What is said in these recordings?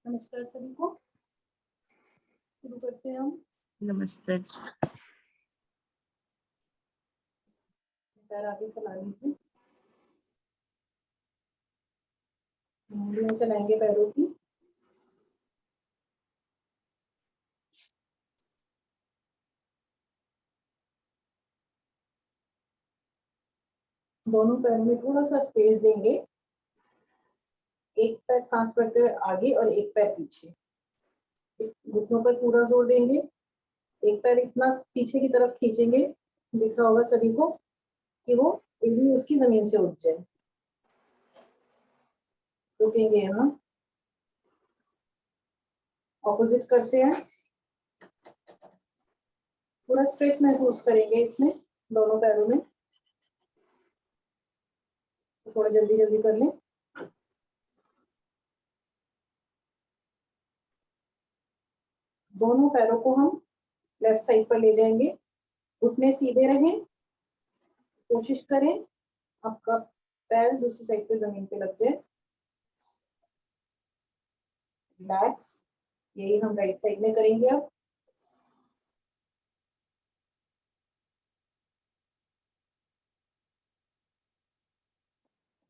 नमस्कार सभी को, शुरू करते हैं हम। नमस्ते। पैर आगे फैला लीजिए, उंगलियां चलाएंगे पैरों की। दोनों पैरों में थोड़ा सा स्पेस देंगे, एक पैर सांस भरते हुए आगे और एक पैर पीछे। घुटनों पर पूरा जोर देंगे, एक पैर इतना पीछे की तरफ खींचेंगे, दिख रहा होगा सभी को कि वो एड़ी उसकी जमीन से उठ जाए। रुकेंगे यहाँ, ऑपोजिट करते हैं। पूरा स्ट्रेच महसूस करेंगे इसमें, दोनों पैरों में। थोड़ा जल्दी जल्दी कर लें। दोनों पैरों को हम लेफ्ट साइड पर ले जाएंगे, घुटने सीधे रहें। कोशिश करें आपका पैर दूसरी साइड पे जमीन पे लग जाए। रिलैक्स, यही हम राइट साइड में करेंगे अब।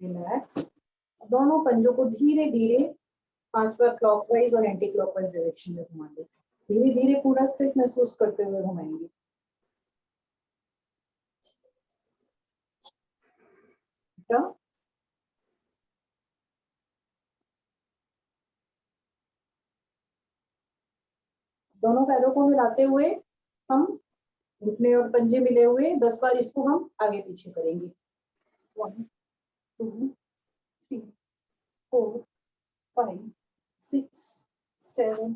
रिलैक्स, दोनों पंजों को धीरे धीरे 5 बार क्लॉकवाइज और एंटी क्लॉकवाइज डायरेक्शन में घुमाएंगे। धीरे धीरे पूरा स्ट्रेच महसूस करते हुए घुमाएंगे। दोनों पैरों को मिलाते हुए हम घुटने और पंजे मिले हुए 10 बार इसको हम आगे पीछे करेंगे। 1 2 3 4 5 6 7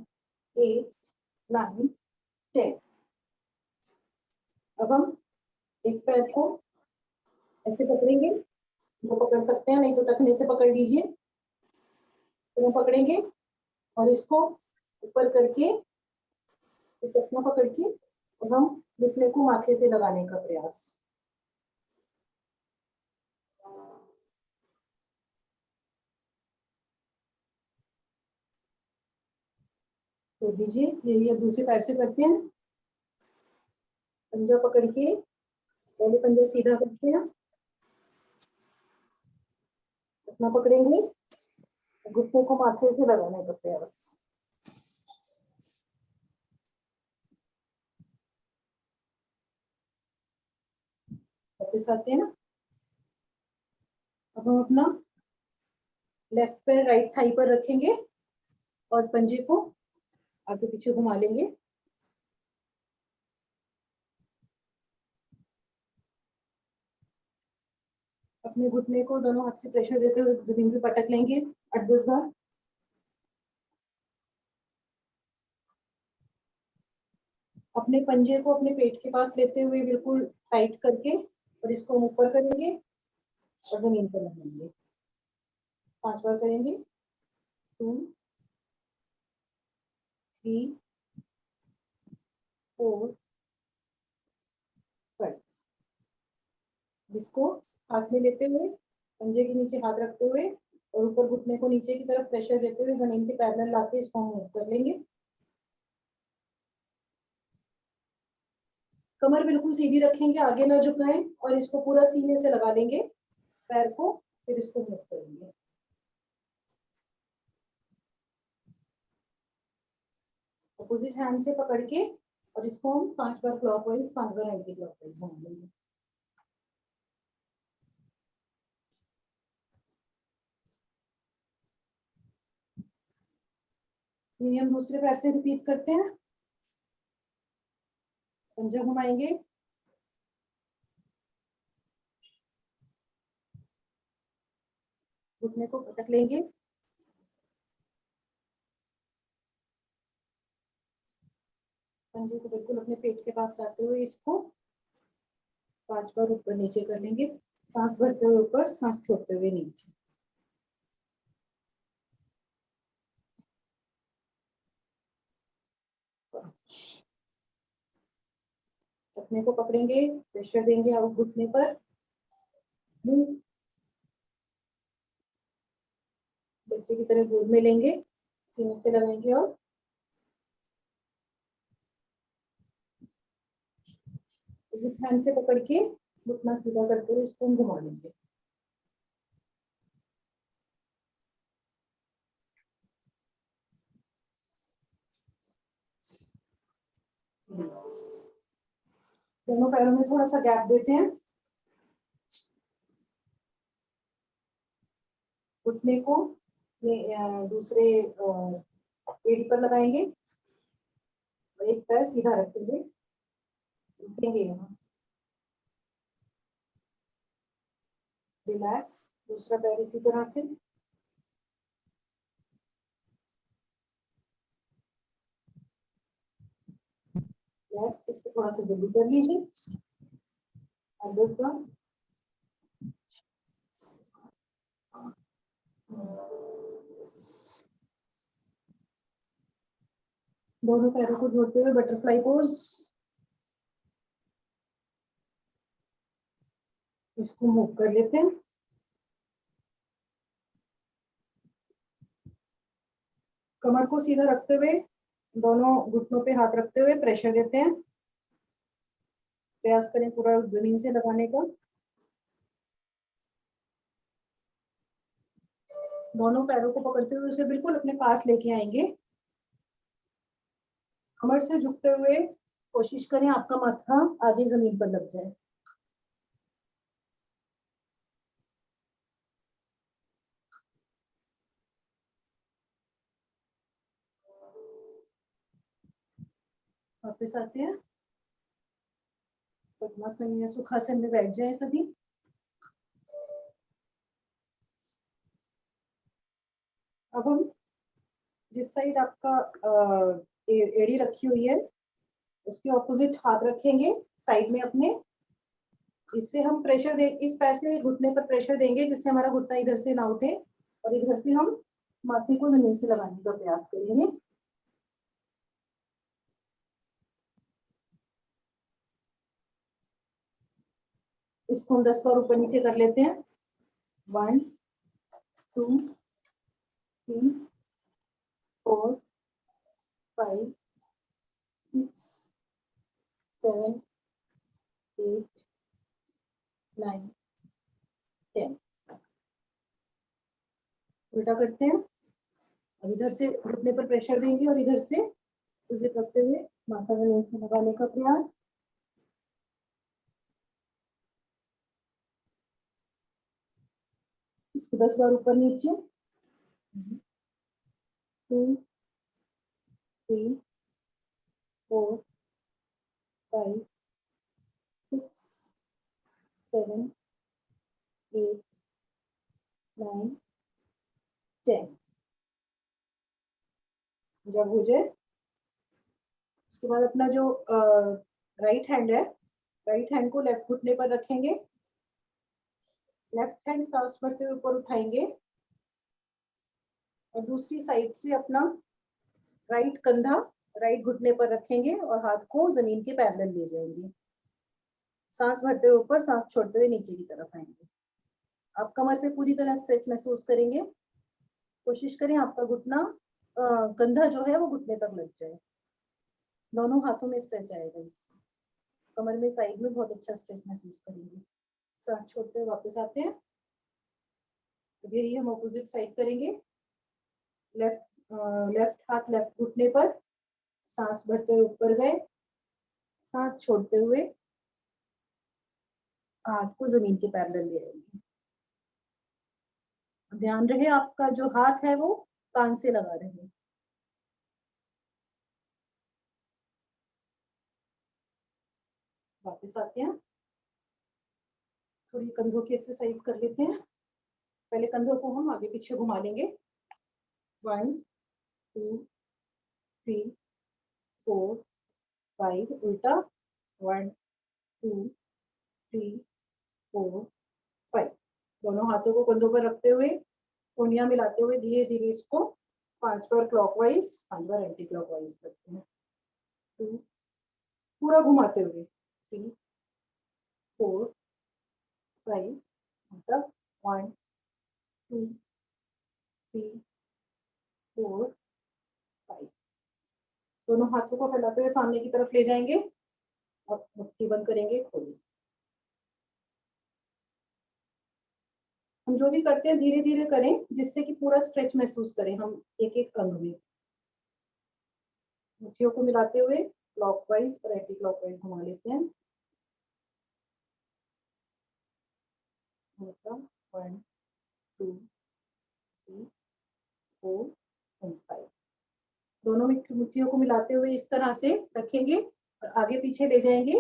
8 9 10। अब हम एक पैर को ऐसे पकड़ेंगे, जो पकड़ सकते हैं, नहीं तो टखने से पकड़ लीजिए। तो पकड़ेंगे और इसको ऊपर करके टखना पकड़ के और हम घुटने को माथे से लगाने का प्रयास। तो दीजिए, यही अब दूसरे पैर से करते हैं। पंजा पकड़ के पहले पंजा सीधा करते हैं, टखना पकड़ेंगे, घुटने को माथे से लगाने का प्रयास। वापस आते हैं। अब हम अपना लेफ्ट पैर राइट थाई पर रखेंगे और पंजे को आगे पीछे घुमा लेंगे। अपने घुटने को दोनों हाथ से प्रेशर देते हुए जमीन पे पटक लेंगे 8-10 बार। अपने पंजे को अपने पेट के पास लेते हुए बिल्कुल टाइट करके और इसको ऊपर करेंगे और जमीन पर लगाएंगे। 5 बार करेंगे। 2 3 4 5। इसको हाथ में लेते हुए पंजे के नीचे हाथ रखते हुए और ऊपर घुटने को नीचे की तरफ प्रेशर देते हुए जमीन के पैरेलल लाके इसको हम मूव कर लेंगे। कमर बिल्कुल सीधी रखेंगे, आगे ना झुकाएं और इसको पूरा सीने से लगा लेंगे पैर को, फिर इसको मूव करेंगे। अपोजिट हैंड से पकड़ के और इसको हम 5 बार क्लॉकवाइज 5 बार एंटी क्लॉकवाइज घुमा लेंगे। ये हम दूसरे पैर से रिपीट करते हैं। पंजा घुमाएंगे, घुटने को पटक लेंगे, पंजे को बिल्कुल अपने पेट के पास लाते हुए इसको 5 बार ऊपर नीचे कर लेंगे। सांस भरते हुए ऊपर, सांस छोड़ते हुए नीचे। घुटने को पकड़ेंगे, प्रेशर देंगे अब घुटने पर। मूव बच्चे की तरह गोद में लेंगे, सीने से लगाएंगे और हैंड से पकड़ के घुटना सीधा करते हुए इसको हम घुमा लेंगे। दोनों पैरों में थोड़ा सा गैप देते हैं, घुटने को दूसरे एड़ी पर लगाएंगे, एक पैर सीधा रखेंगे, रुकेंगे यहाँ, रिलैक्स, दूसरा पैर इसी तरह से, रिलैक्स, इसको थोड़ा सा जल्दी कर लीजिए, और 10 बार, दोनों पैरों को जोड़ते हुए बटरफ्लाई पोज, इसको मूव कर लेते हैं, कमर को सीधा रखते हुए दोनों घुटनों पे हाथ रखते हुए प्रेशर देते हैं, प्रयास करें पूरा जमीन से लगाने का, दोनों पैरों को पकड़ते हुए उसे बिल्कुल अपने पास लेके आएंगे, कमर से झुकते हुए कोशिश करें आपका माथा आगे जमीन पर लग जाए। वापस आते हैं, पद्मासन या सुखासन में बैठ जाए सभी। अब हम जिस साइड आपका एड़ी रखी हुई है उसके ऑपोजिट हाथ रखेंगे साइड में अपने, इससे हम प्रेशर दे, इस पैर से घुटने पर प्रेशर देंगे जिससे हमारा घुटना इधर से ना उठे, और इधर से हम माथे को जमीन से लगाने का प्रयास करेंगे। इसको हम 10 बार ऊपर नीचे कर लेते हैं, 1 2 3 4 5 6 7 8 9 10। उल्टा करते हैं, अब इधर से घुटने पर प्रेशर देंगे और इधर से उसे करते हुए माथा जमीन से लगाने का प्रयास, इसको 10 बार ऊपर नीचे, 2 3 4 5 6 7 8 9 10। जब हो जाए उसके बाद अपना जो राइट हैंड है, राइट हैंड को लेफ्ट घुटने पर रखेंगे, लेफ्ट हैंड सांस भरते हुए ऊपर उठाएंगे और दूसरी साइड से अपना राइट कंधा राइट घुटने पर रखेंगे और हाथ को जमीन के पैरेलल ले जाएंगे, सांस भरते हुए ऊपर, सांस छोड़ते हुए नीचे की तरफ आएंगे। आप कमर पे पूरी तरह स्ट्रेच महसूस करेंगे, कोशिश करें आपका घुटना कंधा जो है वो घुटने तक लग जाए, दोनों हाथों में स्ट्रेच आएगा, इससे कमर में साइड में बहुत अच्छा स्ट्रेच महसूस करेंगे। सांस छोड़ते हुए वापस आते हैं, अब यही हम ऑपोजिट साइड करेंगे, लेफ्ट हाथ लेफ्ट घुटने पर, सांस भरते हुए ऊपर गए, सांस छोड़ते हुए हाथ को जमीन के पैरेलल ले आएंगे, ध्यान रहे आपका जो हाथ है वो कान से लगा रहे। वापस आते हैं, थोड़ी कंधों की एक्सरसाइज कर लेते हैं, पहले कंधों को हम आगे पीछे घुमा लेंगे, 1 2 3 4 5, उल्टा, 1 2 3 4 5, दोनों हाथों को कंधों पर रखते हुए उंगलियां मिलाते हुए धीरे धीरे इसको 5 बार क्लॉकवाइज 5 बार एंटी क्लॉकवाइज करते हैं, 2 पूरा घुमाते हुए, 3 4 5, मतलब 1 2 3 4 5। दोनों हाथों को फैलाते हुए सामने की तरफ ले जाएंगे और मुट्ठी बंद करेंगे, खोलेंगे। हम जो भी करते हैं धीरे धीरे करें, जिससे कि पूरा स्ट्रेच महसूस करें हम एक एक अंग में। मुट्ठियों को मिलाते हुए क्लॉकवाइज और एंटी क्लॉकवाइज घुमा लेते हैं। 1 2 3 4 and 5। दोनों मुट्ठियों को मिलाते हुए इस तरह से रखेंगे और आगे पीछे ले जाएंगे,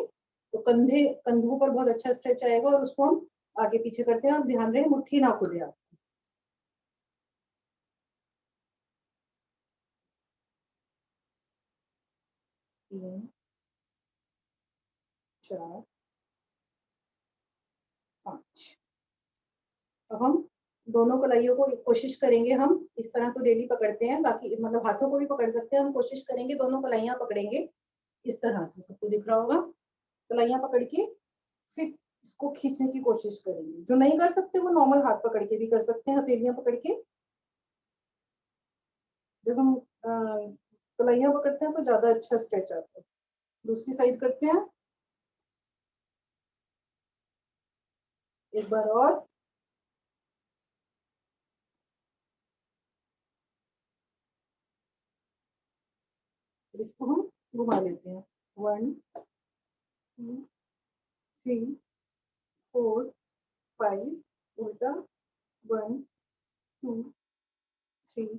तो कंधों पर बहुत अच्छा स्ट्रेच आएगा और उसको हम आगे पीछे करते हैं। आप ध्यान रहे मुट्ठी ना खुले आप। 3 4 5। अब हम दोनों कलाइयों को कोशिश करेंगे, हम इस तरह तो डेली पकड़ते हैं, बाकी मतलब हाथों को भी पकड़ सकते हैं। हम कोशिश करेंगे दोनों कलाइयां पकड़ेंगे इस तरह से, सबको दिख रहा होगा। कलाइयां पकड़ के फिर इसको खींचने की कोशिश करेंगे। जो नहीं कर सकते वो नॉर्मल हाथ पकड़ के भी कर सकते हैं, हथेलियां पकड़ के। जब हम कलाइयां पकड़ते हैं तो ज्यादा अच्छा स्ट्रेच आता है। दूसरी साइड करते हैं एक बार और। इसको हम घुमा लेते हैं। 1 2 3 4 5 उल्टा। 1 2 3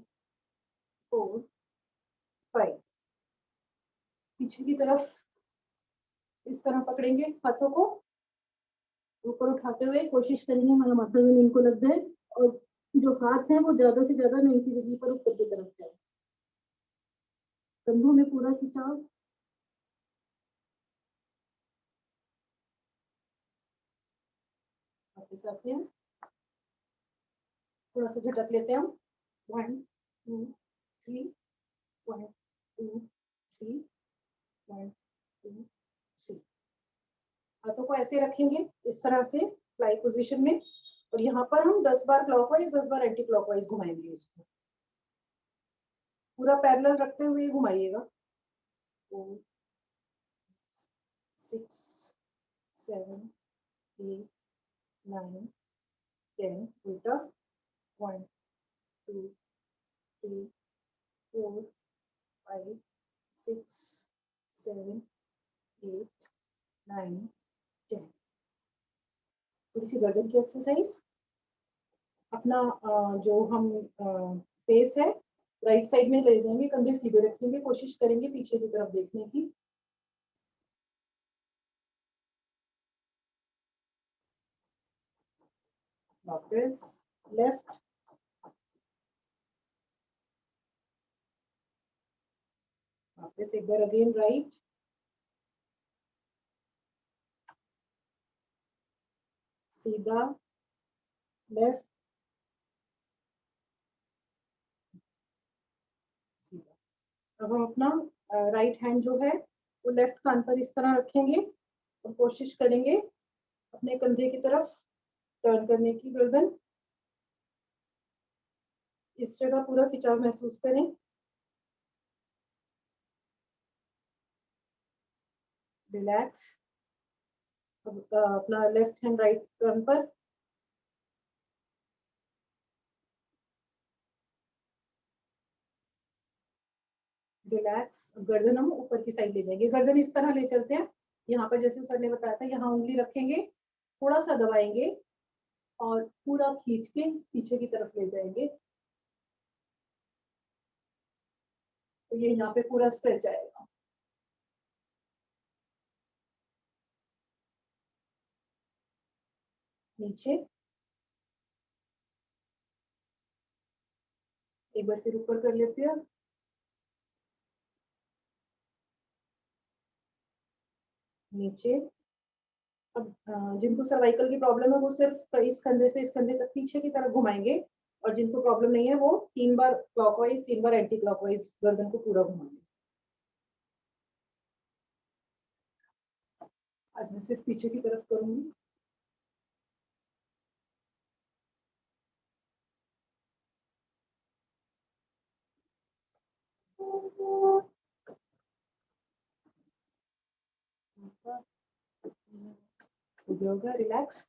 4 5। पीछे की तरफ इस तरह पकड़ेंगे हाथों को, ऊपर उठाते हुए कोशिश करेंगे हमारा माथा जमीन को लग जाए और जो हाथ है वो ज्यादा से ज्यादा नहीं की जगह पर ऊपर की तरफ जाए। कंधों में पूरा खिंचाव। वापस आते हैं, थोड़ा सा झटक लेते हैं हम। 1 2 3 1 2 3 1 2 3। हाथों को ऐसे रखेंगे इस तरह से फ्लाई पोजीशन में, और यहाँ पर हम 10 बार क्लॉकवाइज 10 बार एंटी क्लॉकवाइज घुमाएंगे। इसको पूरा पैरेलल रखते हुए घुमाइएगा। 4 6 7 8 9 10 उल्टा। 1 2 3 4 5 6 7 8 9 10। थोड़ी सी गर्दन की एक्सरसाइज। अपना जो हम फेस है राइट साइड में ले जाएंगे, कंधे सीधे रखेंगे, कोशिश करेंगे पीछे की तरफ देखने की। वापस लेफ्ट, वापस एक बार अगेन राइट, सीधा लेफ्ट सीधा। अब हम अपना राइट हैंड जो है वो लेफ्ट कान पर इस तरह रखेंगे और कोशिश करेंगे अपने कंधे की तरफ टर्न करने की। गर्दन इस जगह पूरा खिंचाव महसूस करें। रिलैक्स। अब अपना लेफ्ट हैंड राइट टर्न पर। रिलैक्स। गर्दन हम ऊपर की साइड ले जाएंगे, गर्दन इस तरह ले चलते हैं। यहाँ पर जैसे सर ने बताया था, यहाँ उंगली रखेंगे, थोड़ा सा दबाएंगे और पूरा खींच के पीछे की तरफ ले जाएंगे, तो ये यहाँ पे पूरा स्ट्रेच आएगा। नीचे एक बार फिर ऊपर कर लेते हैं। नीचे। अब जिनको सर्वाइकल की प्रॉब्लम है वो सिर्फ इस कंधे से इस कंधे तक पीछे की तरफ घुमाएंगे, और जिनको प्रॉब्लम नहीं है वो 3 बार क्लॉकवाइज 3 बार एंटी क्लॉकवाइज गर्दन को पूरा घुमाएंगे। आज मैं सिर्फ पीछे की तरफ करूंगी। योगा रिलैक्स।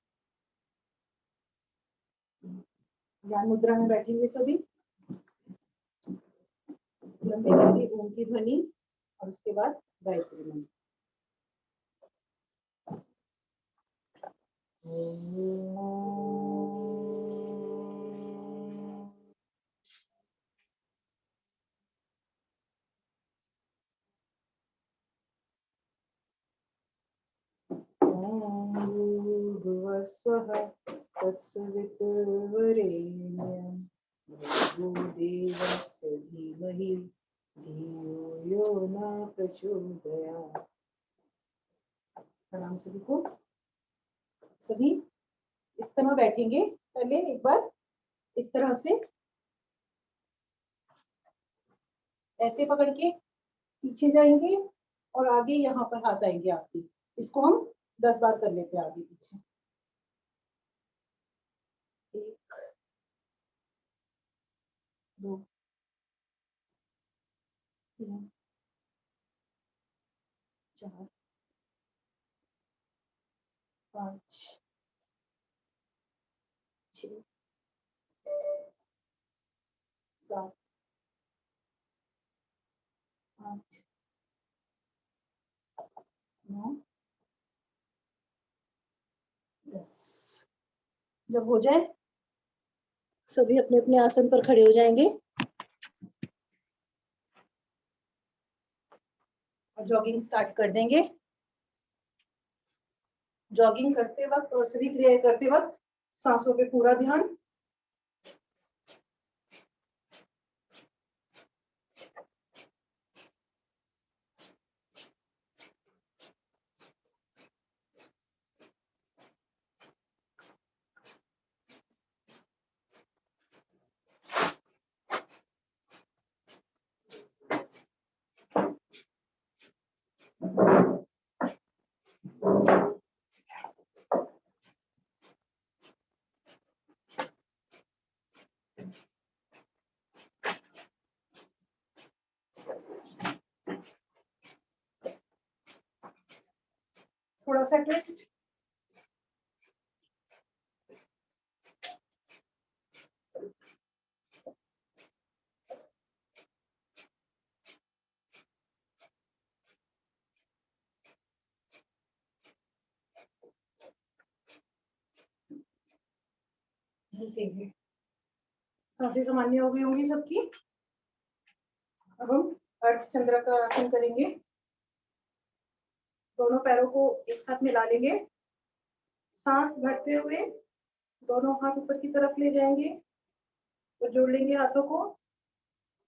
ज्ञान मुद्रा में बैठेंगे सभी। लंबी गहरी ओम की ध्वनि और उसके बाद गायत्री मंत्र। भुवस्वः तत्सवितुर्वरेण्यं भर्गो देवस्य धीमहि धियो यो न प्रचोदयात्। प्रणाम सभी को। सभी इस तरह बैठेंगे। पहले एक बार इस तरह से ऐसे पकड़ के पीछे जाएंगे और आगे यहाँ पर हाथ आएंगे आपके। इसको हम 10 बार कर लेते हैं आगे पीछे। 1 2 3 4 5 6 7 8 9 10। जब हो जाए सभी अपने अपने आसन पर खड़े हो जाएंगे और जॉगिंग स्टार्ट कर देंगे। जॉगिंग करते वक्त और सभी क्रियाएं करते वक्त सांसों पे पूरा ध्यान। थोड़ा सा ट्विस्ट। रुकेंगे। सांसें सामान्य हो गई होंगी सबकी। अब हम अर्ध चंद्र का आसन करेंगे। दोनों पैरों को एक साथ मिला लेंगे। सांस भरते हुए दोनों हाथ ऊपर की तरफ ले जाएंगे और जोड़ लेंगे हाथों को।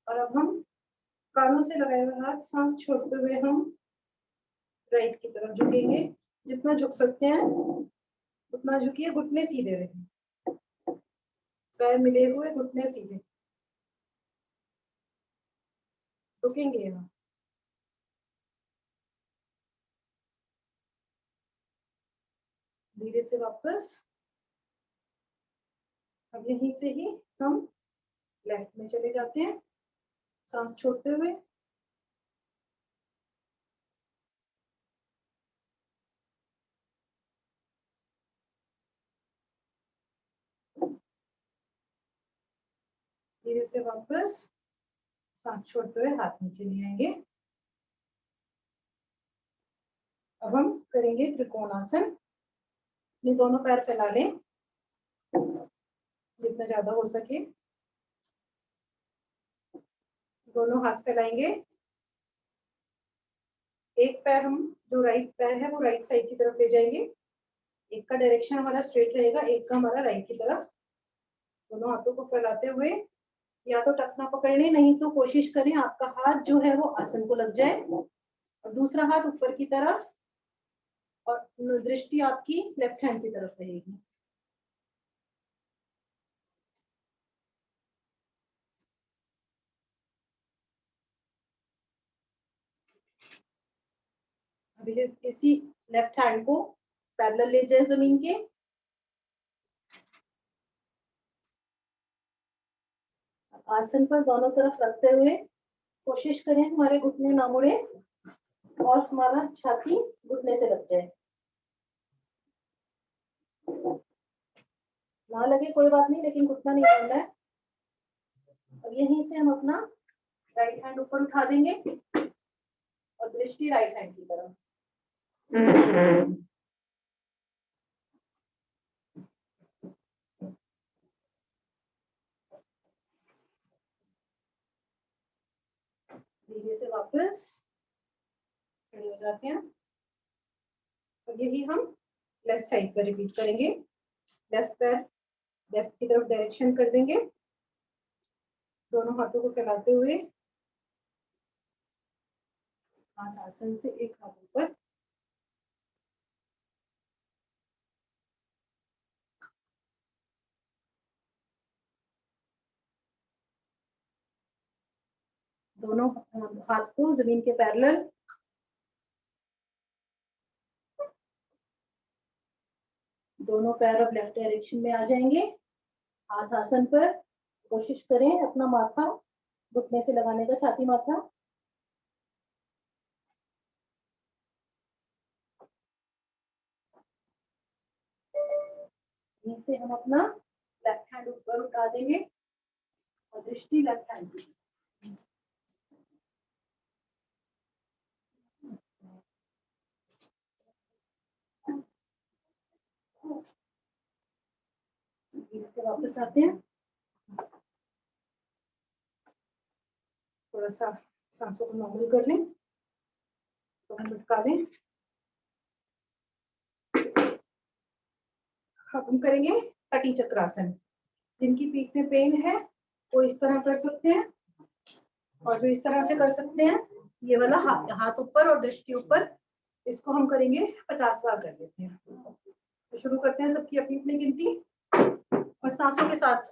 और अब हम कानों से लगाए हुए हाथ सांस छोड़ते हुए हम राइट की तरफ झुकेंगे। जितना झुक सकते हैं उतना झुकिए। घुटने सीधे रखें। पैर मिले हुए, घुटने सीधे। रुकेंगे यहाँ। धीरे से वापस। अब यहीं से ही हम लेफ्ट में चले जाते हैं सांस छोड़ते हुए। धीरे से वापस सांस छोड़ते हुए हाथ नीचे ले आएंगे। अब हम करेंगे त्रिकोणासन। ये दोनों पैर फैला लें जितना ज्यादा हो सके। दोनों हाथ फैलाएंगे। एक पैर हम जो राइट पैर है वो राइट साइड की तरफ ले जाएंगे। एक का डायरेक्शन हमारा स्ट्रेट रहेगा, एक का हमारा राइट की तरफ। दोनों हाथों को फैलाते हुए या तो टखना पकड़ने, नहीं तो कोशिश करें आपका हाथ जो है वो आसन को लग जाए और दूसरा हाथ ऊपर की तरफ और दृष्टि आपकी लेफ्ट हैंड की तरफ रहेगी। अभी इसी लेफ्ट हैंड को पैरेलल ले जाए जमीन के। आसन पर दोनों तरफ रखते हुए कोशिश करें हमारे घुटने ना मुड़े और हमारा छाती घुटने से लग जाए। ना लगे कोई बात नहीं, लेकिन घुटना नहीं मुड़ना है। और यहीं से हम अपना राइट हैंड ऊपर उठा देंगे और दृष्टि राइट हैंड की तरफ। धीरे से वापस खड़े हो जाते हैं। और यही हम लेफ्ट साइड पर रिपीट करेंगे। लेफ्ट पैर लेफ्ट की तरफ डायरेक्शन कर देंगे, दोनों हाथों को फैलाते हुए। हाथ आसन से एक हाथ ऊपर, दोनों हाथ को जमीन के पैरेलल। दोनों पैर अब लेफ्ट डायरेक्शन में आ जाएंगे। हाथ आसन पर, कोशिश करें अपना माथा घुटने से लगाने का, छाती माथा। यहीं से हम अपना लेफ्ट हैंड ऊपर उठा देंगे और दृष्टि लेफ्ट हैंड की। से वापस आते हैं। थोड़ा सा सांसों को नॉर्मल कर लें, तो हम लटका दें। अब हम करेंगे कटी चक्रासन। जिनकी पीठ में पेन है वो इस तरह कर सकते हैं, और जो इस तरह से कर सकते हैं, ये वाला हाथ ऊपर और दृष्टि ऊपर। इसको हम करेंगे 50 बार कर लेते हैं। तो शुरू करते हैं, सबकी अपनी अपनी गिनती। और सांसों के साथ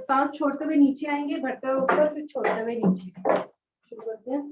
सांस छोड़ते हुए नीचे आएंगे, भरते हुए ऊपर, फिर छोड़ते हुए नीचे। शुरू करते हैं।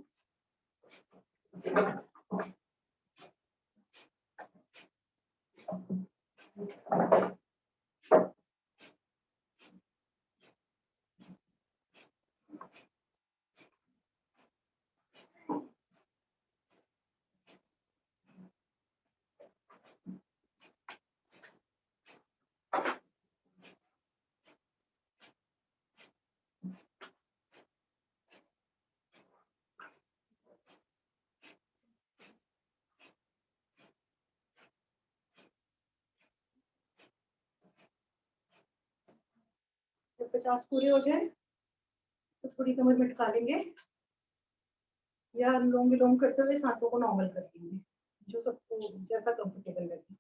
जब 50 पूरे हो जाए तो थोड़ी कमर मटका लेंगे, या अनुलोम विलोम करते हुए सांसों को नॉर्मल कर लेंगे, जो सबको जैसा कंफर्टेबल लगे।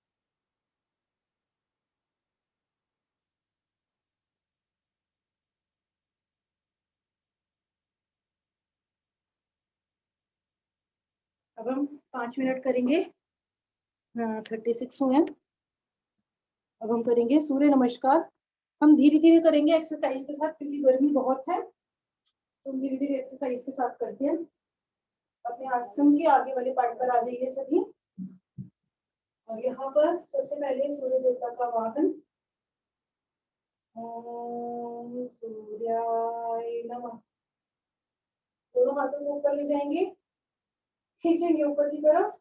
अब हम 5 मिनट करेंगे। 36 हुए हैं। अब हम करेंगे सूर्य नमस्कार। हम धीरे धीरे करेंगे एक्सरसाइज के साथ, क्योंकि गर्मी बहुत है, तो हम धीरे धीरे एक्सरसाइज के साथ करते हैं। अपने आसन के आगे वाले पार्ट पर आ जाइए सभी। और यहाँ पर सबसे पहले सूर्य देवता का वाहन, ओम सूर्याय नमः। दोनों हाथों को ऊपर ले जाएंगे, खींचेंगे ऊपर की तरफ,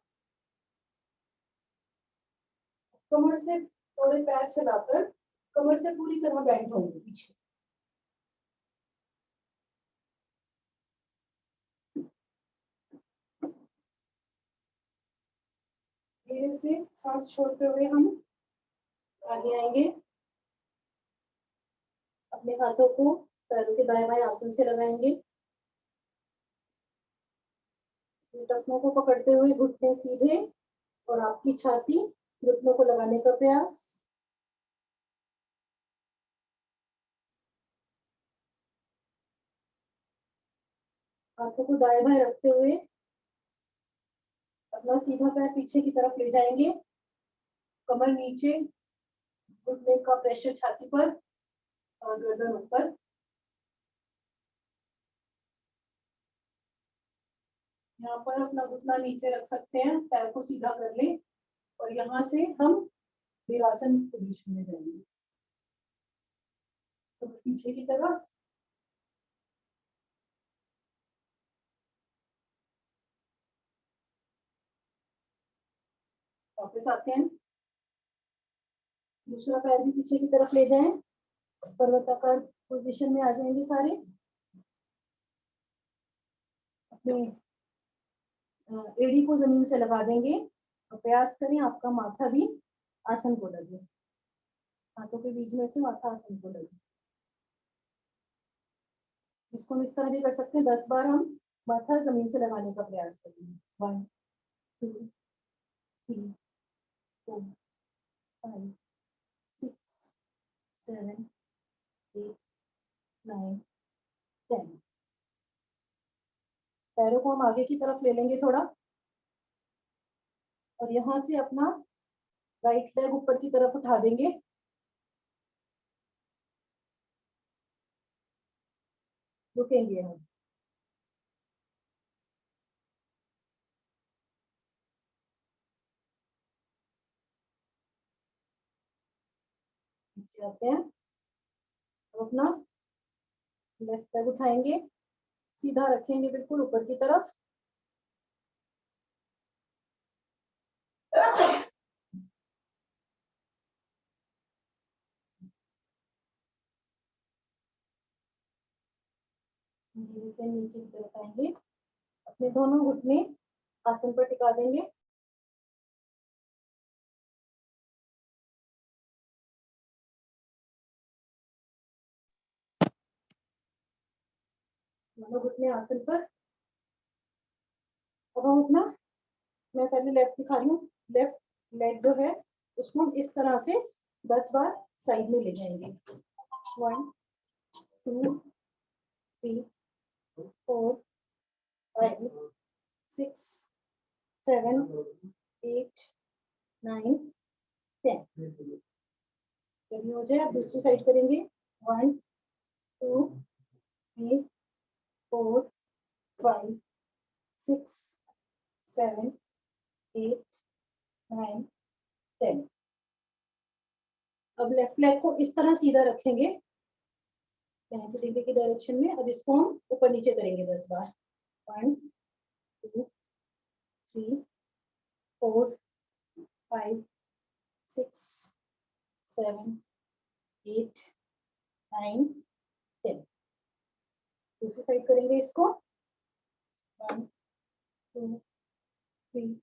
कमर से थोड़े पैर फैलाकर कमर से पूरी तरह बेंड होंगे पीछे। धीरे से सांस छोड़ते हुए हम आगे आएंगे। अपने हाथों को पैरों के दाएं बाएं आसन से लगाएंगे। टखनों को पकड़ते हुए घुटने सीधे और आपकी छाती घुटनों को लगाने का प्रयास। हाथों को दाएं बाएं रखते हुए अपना सीधा पैर पीछे की तरफ ले जाएंगे। कमर नीचे, घुटने का प्रेशर छाती पर और गर्दन ऊपर। यहाँ पर अपना घुटना नीचे रख सकते हैं, पैर को सीधा कर लें, और यहाँ से हम वीरासन पोजीशन में जाएंगे। तो पीछे की तरफ, वापस आते हैं, दूसरा पैर भी पीछे की तरफ ले जाएं, पर्वताकार पोजीशन में आ जाएंगे सारे। अपने एड़ी को जमीन से लगा देंगे और प्रयास करें आपका माथा भी आसन को लगे, हाथों के बीच में से माथा आसन को लगे। इसको हम इस तरह भी कर सकते हैं, 10 बार हम माथा जमीन से लगाने का प्रयास करेंगे। 1 2 3 4 5 6 7 8 9 10। पैरों को हम आगे की तरफ ले लेंगे थोड़ा, और यहाँ से अपना राइट लेग ऊपर की तरफ उठा देंगे। रुकेंगे हम, नीचे आते हैं, अपना लेफ्ट लेग उठाएंगे, सीधा रखेंगे बिल्कुल ऊपर की तरफ। धीरे से नीचे की तरफ आएंगे, अपने दोनों घुटने आसन पर टिका देंगे। दोनों घुटने आसन पर। अब हम अपना, मैं पहले लेफ्ट दिखा रही हूँ, लेफ्ट लेग जो है उसको हम इस तरह से 10 बार साइड में ले जाएंगे। 1 2 3 4 5 6 7 8 9 10। जब ये हो जाए आप दूसरी साइड करेंगे। 1 2 3 4 5 6 7 8 9 10। अब लेफ्ट लेग को इस तरह सीधा रखेंगे 90 डिग्री की डायरेक्शन में। अब इसको हम ऊपर नीचे करेंगे 10 बार। 1 2 3 4 5 6 7 8 9 10। दूसरी साइड करेंगे इसको। 1 2 3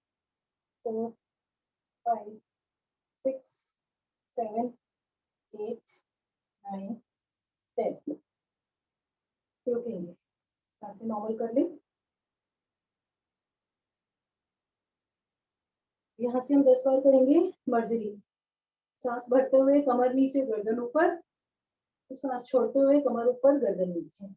4 5 6 7 8 9 10। रुकेंगे, सांसें नॉर्मल कर लें। यहाँ से हम 10 बार करेंगे मर्जरी। सांस भरते हुए कमर नीचे गर्दन ऊपर, तो सांस छोड़ते हुए कमर ऊपर गर्दन नीचे।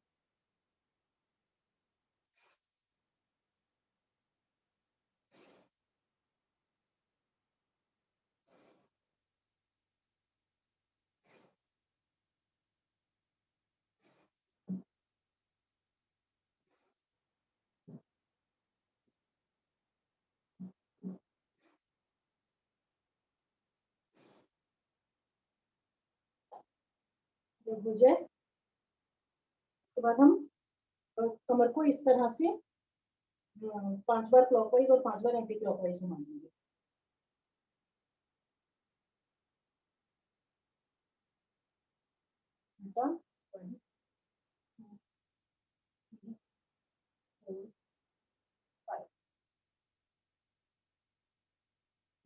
जब हो जाए उसके बाद हम कमर को इस तरह से 5 बार क्लॉकवाइज और 5 बार एंटी क्लॉकवाइज घुमाएंगे।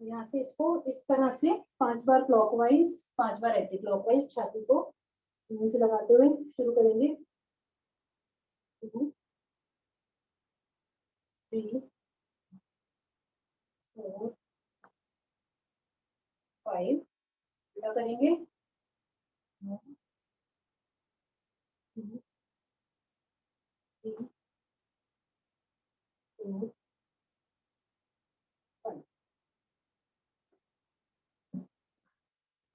यहाँ से इसको इस तरह से 5 बार क्लॉकवाइज 5 बार एंटी क्लॉकवाइज छाती को जमीन से लगाते हुए शुरू करेंगे। 2 3 4 5 क्या करेंगे। 1 2 3 4 5।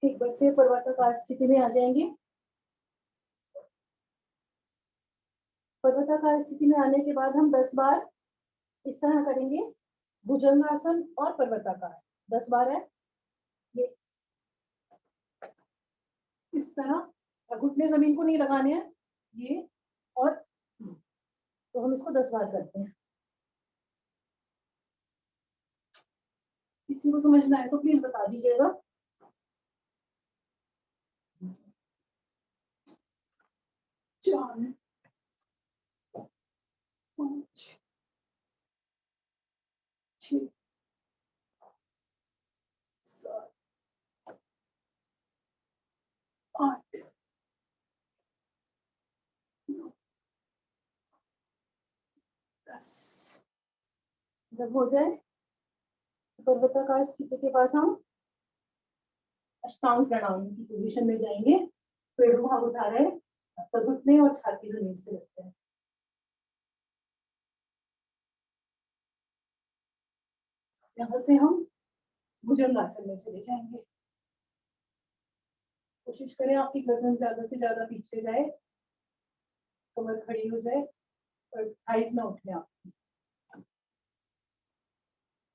एक बार फिर पर्वताकार स्थिति में आ जाएंगे। पर्वताकार स्थिति में आने के बाद हम 10 बार इस तरह करेंगे, भुजंगासन और पर्वताकार 10 बार है ये। इस तरह घुटने जमीन को नहीं लगाने हैं ये, और तो हम इसको 10 बार करते हैं। किसी को समझना है तो प्लीज बता दीजिएगा। 4 5 6 7 8 9 10। जब हो जाए पर्वताकार स्थिति के बाद हम अष्टांग प्रणाम की पोजीशन में जाएंगे। पेड़ों भाग उठा रहे हैं, आपका घुटने और छाती जमीन से लग जाए। यहाँ से हम भुजंगासन में चले जाएंगे। कोशिश करें आपकी गर्दन ज्यादा से ज्यादा पीछे जाए, कमर खड़ी हो जाए और थाइज ना उठे आप।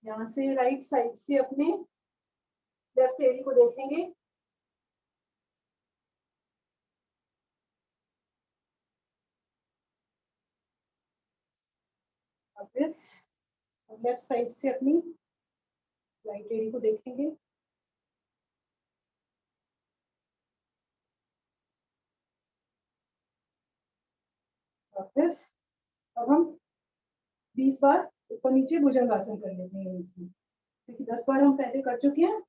यहाँ से राइट साइड से अपने लेफ्ट एड़ी को देखेंगे। वापस लेफ्ट साइड से अपनी राइट एड़ी को देखेंगे। वापस अब हम 20 बार ऊपर नीचे भुजंगासन कर लेते हैं इसमें, क्योंकि 10 बार हम पहले कर चुके हैं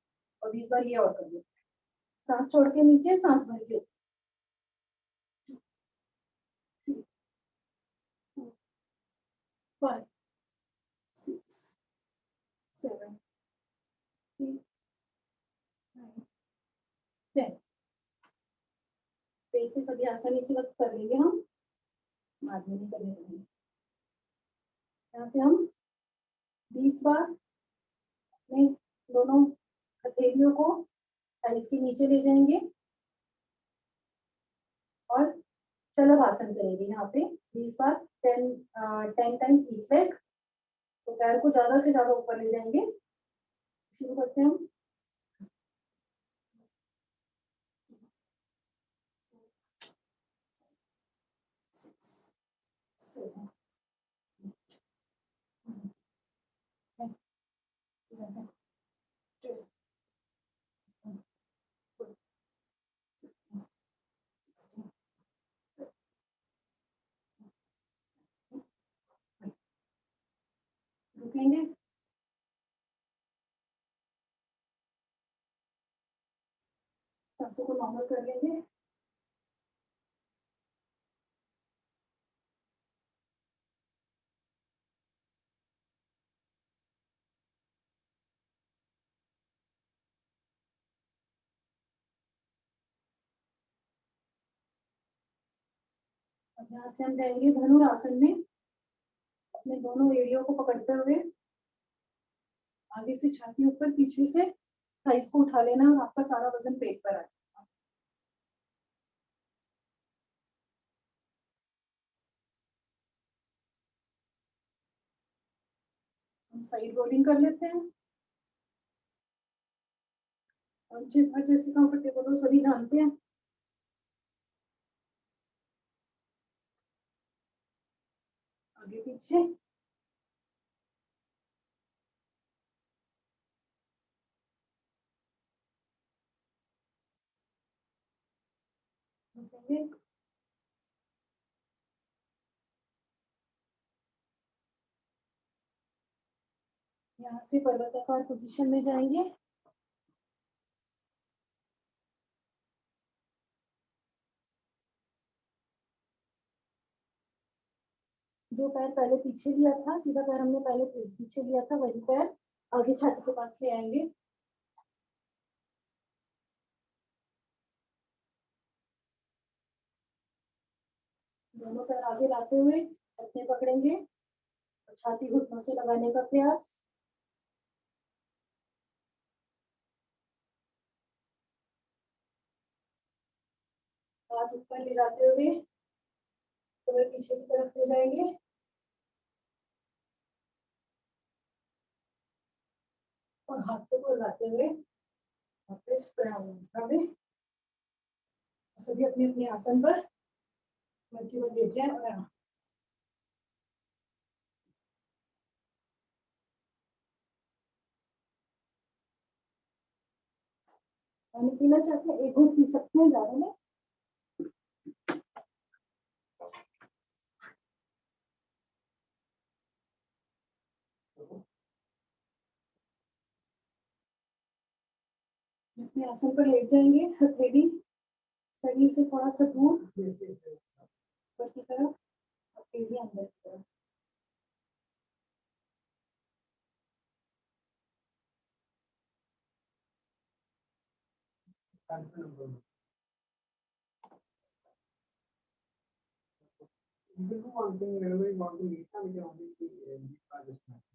और 20 बार ये और कर लेते हैं। सांस छोड़ के नीचे, सांस भर के 5 6 7 8 9 10। पेट के सभी आसन इसी वक्त कर लेंगे हम, बाद में नहीं करेंगे। यहाँ से हम 20 बार अपने दोनों हथेलियों को थाइस के नीचे ले जाएंगे और शलभासन करेंगे। यहाँ पे 20 बार 10 टाइम्स ईच लेग। तो पैर को ज्यादा से ज्यादा ऊपर ले जाएंगे। शुरू करते हैं हम। रुकेंगे, सांसों को नॉर्मल कर लेंगे। अब यहाँ से हम जाएंगे धनुरासन में, अपने दोनों एड़ियों को पकड़ते हुए आगे से छाती ऊपर, पीछे से थाइस को उठा लेना और आपका सारा वजन पेट पर आ जाएगा। हम साइड रोलिंग कर लेते हैं और जैसे कंफर्टेबल हो सभी जानते हैं। आगे पीछे यहाँ से पर्वताकार पोजीशन में जाएंगे। जो पैर पहले पीछे लिया था, सीधा पैर हमने पहले पीछे लिया था, वही पैर आगे छाती के पास ले आएंगे। दोनों पैर आगे लाते हुए अपने पकड़ेंगे और छाती घुटनों से लगाने का प्रयास। हाथ ऊपर ले जाते हुए कमर पीछे की तरफ ले जाएंगे और हाथों को लगाते हुए वापस प्रणाम मुद्रा में सभी अपने अपने आसन पर मध्य में लेट जाए और आराम। पानी पीना चाहते हैं? एक घूंट पी सकते हैं, ज्यादा नहीं। अपने आसन पर लेट जाएंगे, हथेली शरीर से थोड़ा सा दूर ऊपर की तरफ, हथेली अंदर की तरफ। You can do one thing whenever you want to eat, we can only see this much.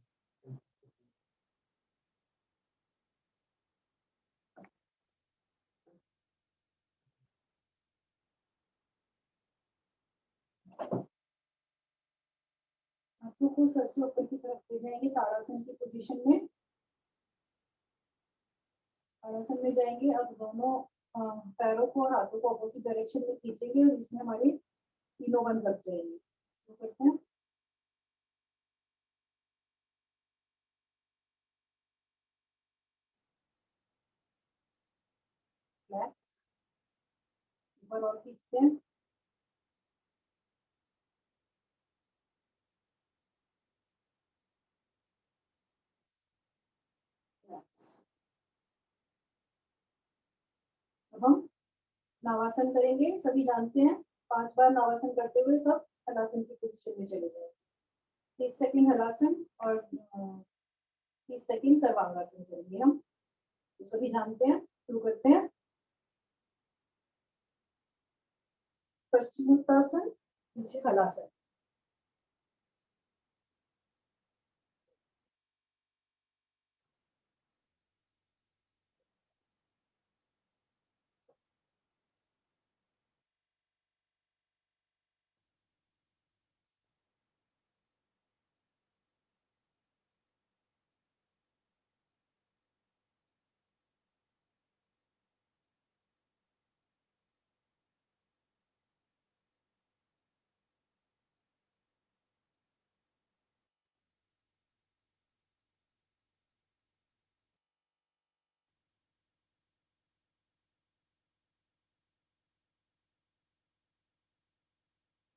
हाथों को सर से ऊपर की तरफ ले जाएंगे ताड़ासन की पोजीशन में। ताड़ासन में जाएंगे, अब दोनों पैरों को और हाथों को अपोजिट डायरेक्शन में खींचेंगे और इसमें हमारी तीनों बंद लग जाएंगे। शुरू करते हैं। रिलैक्स, ऊपर और खींचते हैं। अब हम नावासन करेंगे। सभी जानते हैं 5 बार नावासन करते हुए सब हलासन की पोजीशन में चले जाए। 30 सेकंड हलासन और 30 सेकंड सर्वांगासन करेंगे हम, तो सभी जानते हैं। शुरू करते हैं। पश्चिमोत्तासन, पीछे हलासन।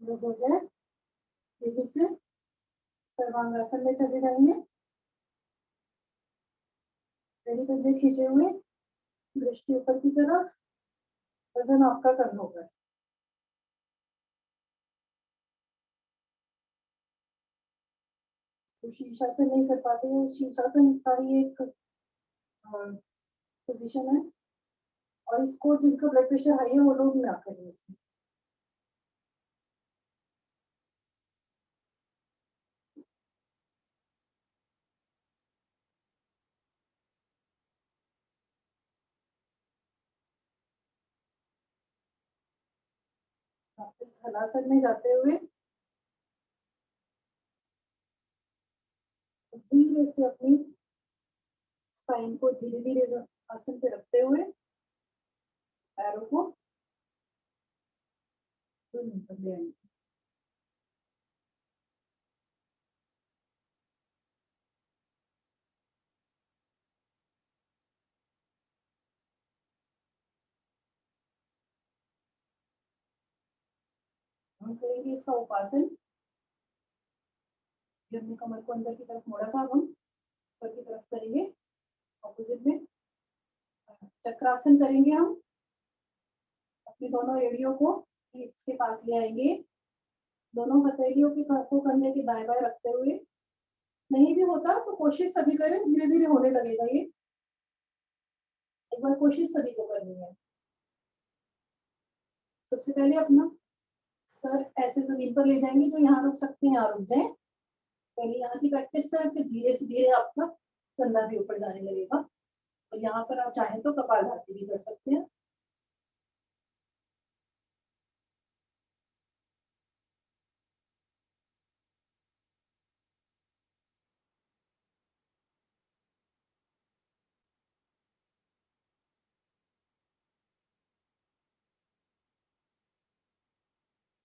जो हो जाए तेजी से सर्वांगासन में चले जाएंगे। रेडी पंजे खींचे हुए, दृष्टि ऊपर की तरफ, वजन आपका कंधों पर। तो शीर्षासन नहीं कर पाते हैं, शीर्षासन का ही एक पोजीशन है और इसको जिनका ब्लड प्रेशर हाई है वो लोग ना करें इसमें। वापस हलासन में जाते हुए धीरे से अपनी स्पाइन को धीरे धीरे आसन पे रखते हुए पैरों को जमीन पर ले आएंगे। हम करेंगे इसका उपासन। हमने कमर को अंदर की तरफ मोड़ा था, अब हम ऊपर की तरफ करेंगे ऑपोजिट में। चक्रासन करेंगे हम। अपनी दोनों एड़ियों को हिप्स के पास ले आएंगे, दोनों हथेलियों को कंधे के दाएं बाएं रखते हुए। नहीं भी होता तो कोशिश सभी करें, धीरे धीरे होने लगेगा ये। एक बार कोशिश सभी को करनी है। सबसे पहले अपना सर ऐसे जमीन पर ले जाएंगे, जो यहाँ रुक सकते हैं यहाँ रुक जाए। पहले यहाँ की प्रैक्टिस करें, फिर धीरे से धीरे आपका कंधा भी ऊपर जाने लगेगा। और यहाँ पर आप चाहें तो कपालभाति भी कर सकते हैं।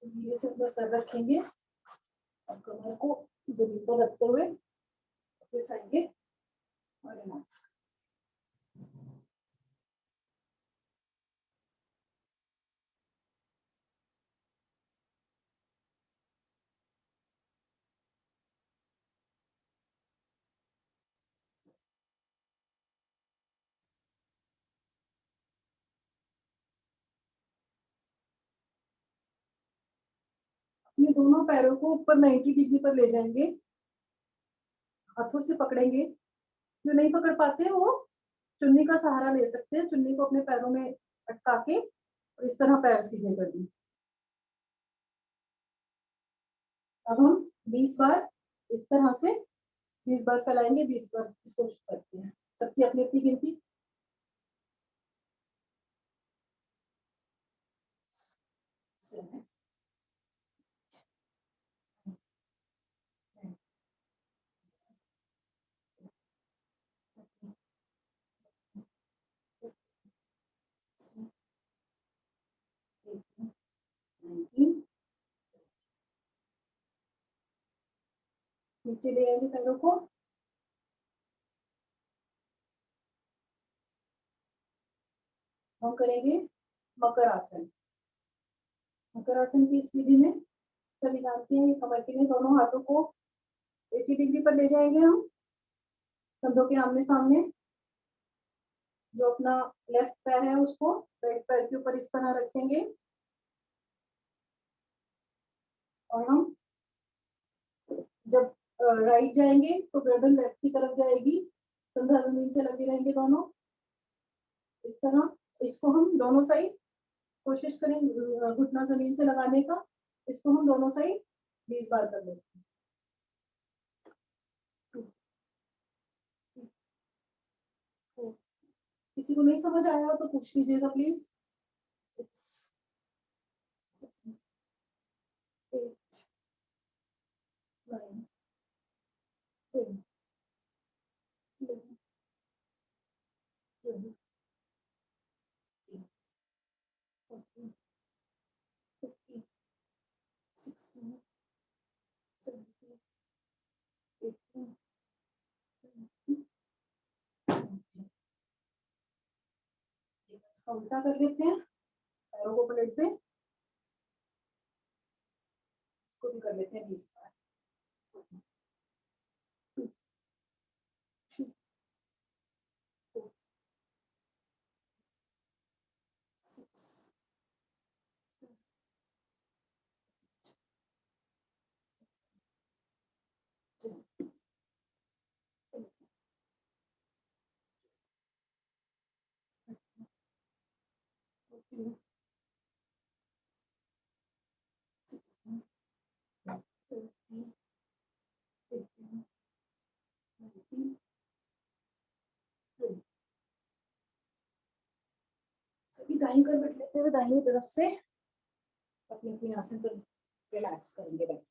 धीरे से अपना सर रखेंगे और कमर को जमीन पर रखते हुए वापस आएंगे और रिलैक्स। ये दोनों पैरों को ऊपर 90 डिग्री पर ले जाएंगे, हाथों से पकड़ेंगे। जो नहीं पकड़ पाते वो चुन्नी का सहारा ले सकते हैं, चुन्नी को अपने पैरों में अटका के और इस तरह पैर सीधे कर दें। अब हम 20 बार इस तरह से 20 बार फैलाएंगे, 20 बार इसको करते हैं। सबकी अपनी अपनी गिनती। 7 19 नीचे ले आएंगे पैरों को। हम करेंगे मकर आसन। मकर आसन की इस विधि में सभी जानते हैं, कमर के लिए दोनों हाथों को 80 डिग्री पर ले जाएंगे हम, कंधों के आमने सामने। जो अपना लेफ्ट पैर है उसको राइट पैर के ऊपर इस तरह रखेंगे और हम जब राइट जाएंगे तो गर्दन लेफ्ट की तरफ जाएगी, कंधा जमीन से लगे रहेंगे दोनों इस तरह। इसको हम दोनों साइड कोशिश करें घुटना जमीन से लगाने का। इसको हम दोनों साइड 20 बार कर लेते हैं। किसी को नहीं समझ आया हो तो पूछ लीजिएगा प्लीज। 6 7 8 9 10 11 12 13 14 15 16 17 18 इसका उल्टा कर लेते हैं, पैरों को पलट दें, इसको भी कर लेते हैं 20 बार। 2 3 4 6 7 10 14 16 17 18 19 20। सभी दाहिनी करवट लेते हुए दाहिनी तरफ से अपने अपने आसन पर रिलैक्स करेंगे बैठ।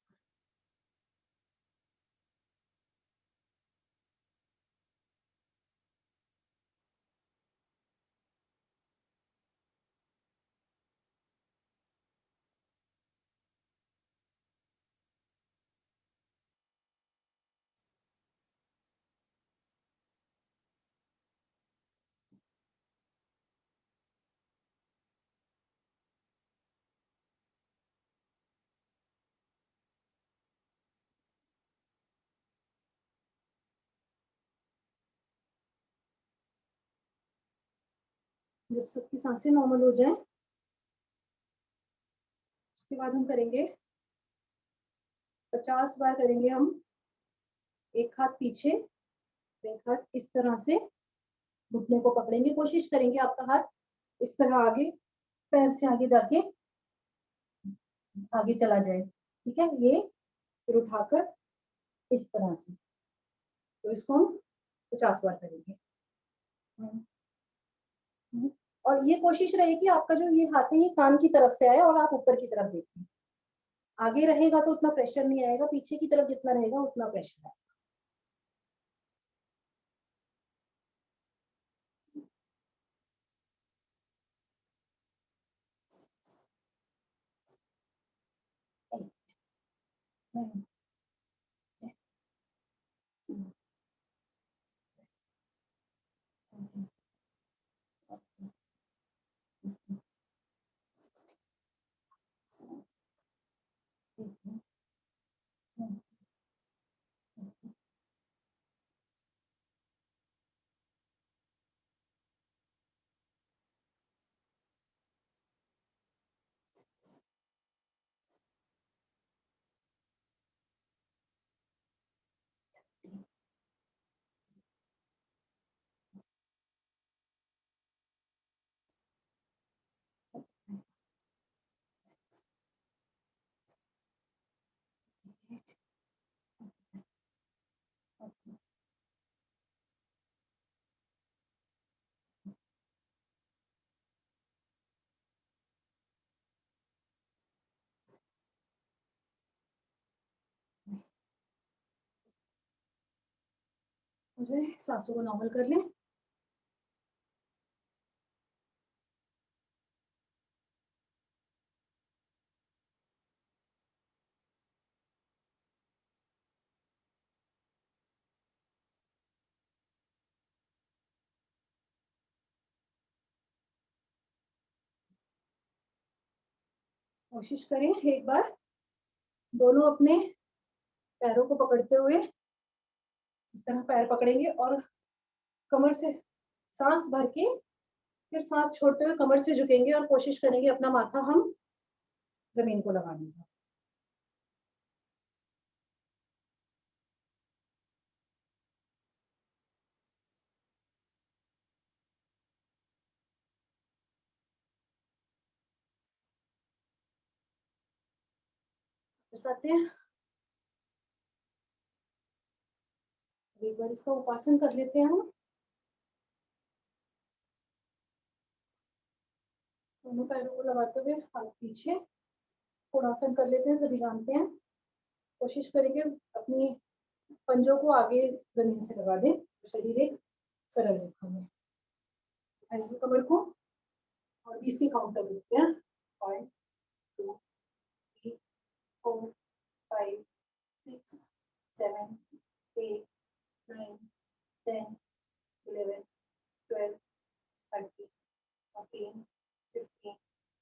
जब सबकी सांसें नॉर्मल हो जाए उसके बाद हम करेंगे 50 बार करेंगे हम। एक हाथ पीछे, एक हाथ इस तरह से घुटने को पकड़ेंगे। कोशिश करेंगे आपका हाथ इस तरह आगे पैर से आगे जाके आगे चला जाए, ठीक है। ये फिर उठाकर इस तरह से, तो इसको हम 50 बार करेंगे। और ये कोशिश रहे कि आपका जो ये हाथ है ये कान की तरफ से आए और आप ऊपर की तरफ देखें। आगे रहेगा तो उतना प्रेशर नहीं आएगा, पीछे की तरफ जितना रहेगा उतना प्रेशर आएगा। मुझे सांसों को नॉर्मल कर लें। कोशिश करें एक बार दोनों अपने पैरों को पकड़ते हुए इस तरह पैर पकड़ेंगे और कमर से सांस भर के फिर सांस छोड़ते हुए कमर से झुकेंगे और कोशिश करेंगे अपना माथा हम जमीन को लगाने का। आते हैं, एक बार इसका उपासन कर लेते हैं हम। दोनों पैरों को लगाते हुए हाथ पीछे कोणासन कर लेते हैं, सभी जानते हैं। कोशिश करेंगे अपनी पंजों को आगे जमीन से लगा दें, शरीर एक सरल रेखा में। ऐसे कमर को और 20 की काउंट कर लेते हैं। 1 2 3 4 5 6 7 8 9 10 11 12 13 14 15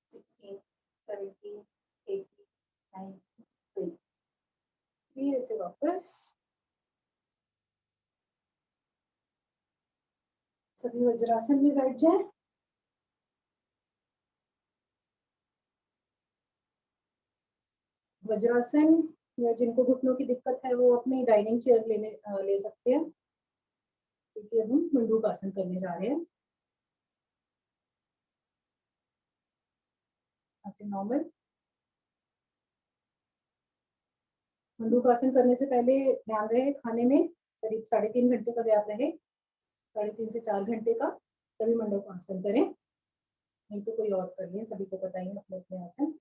16 17 18 19 20। धीरे से वापस सभी वज्रासन में बैठ जाए। वज्रासन या जिनको घुटनों की दिक्कत है वो अपनी डाइनिंग चेयर ले सकते हैं, क्योंकि अब हम मंडूक आसन करने जा रहे हैं। ऐसे नॉर्मल मंडूक आसन करने से पहले ध्यान रहे खाने में करीब 3.5 घंटे का गैप रहे, 3.5 से 4 घंटे का, तभी मंडूक आसन करें, नहीं तो कोई और कर लें, सभी को पता ही है अपने अपने आसन।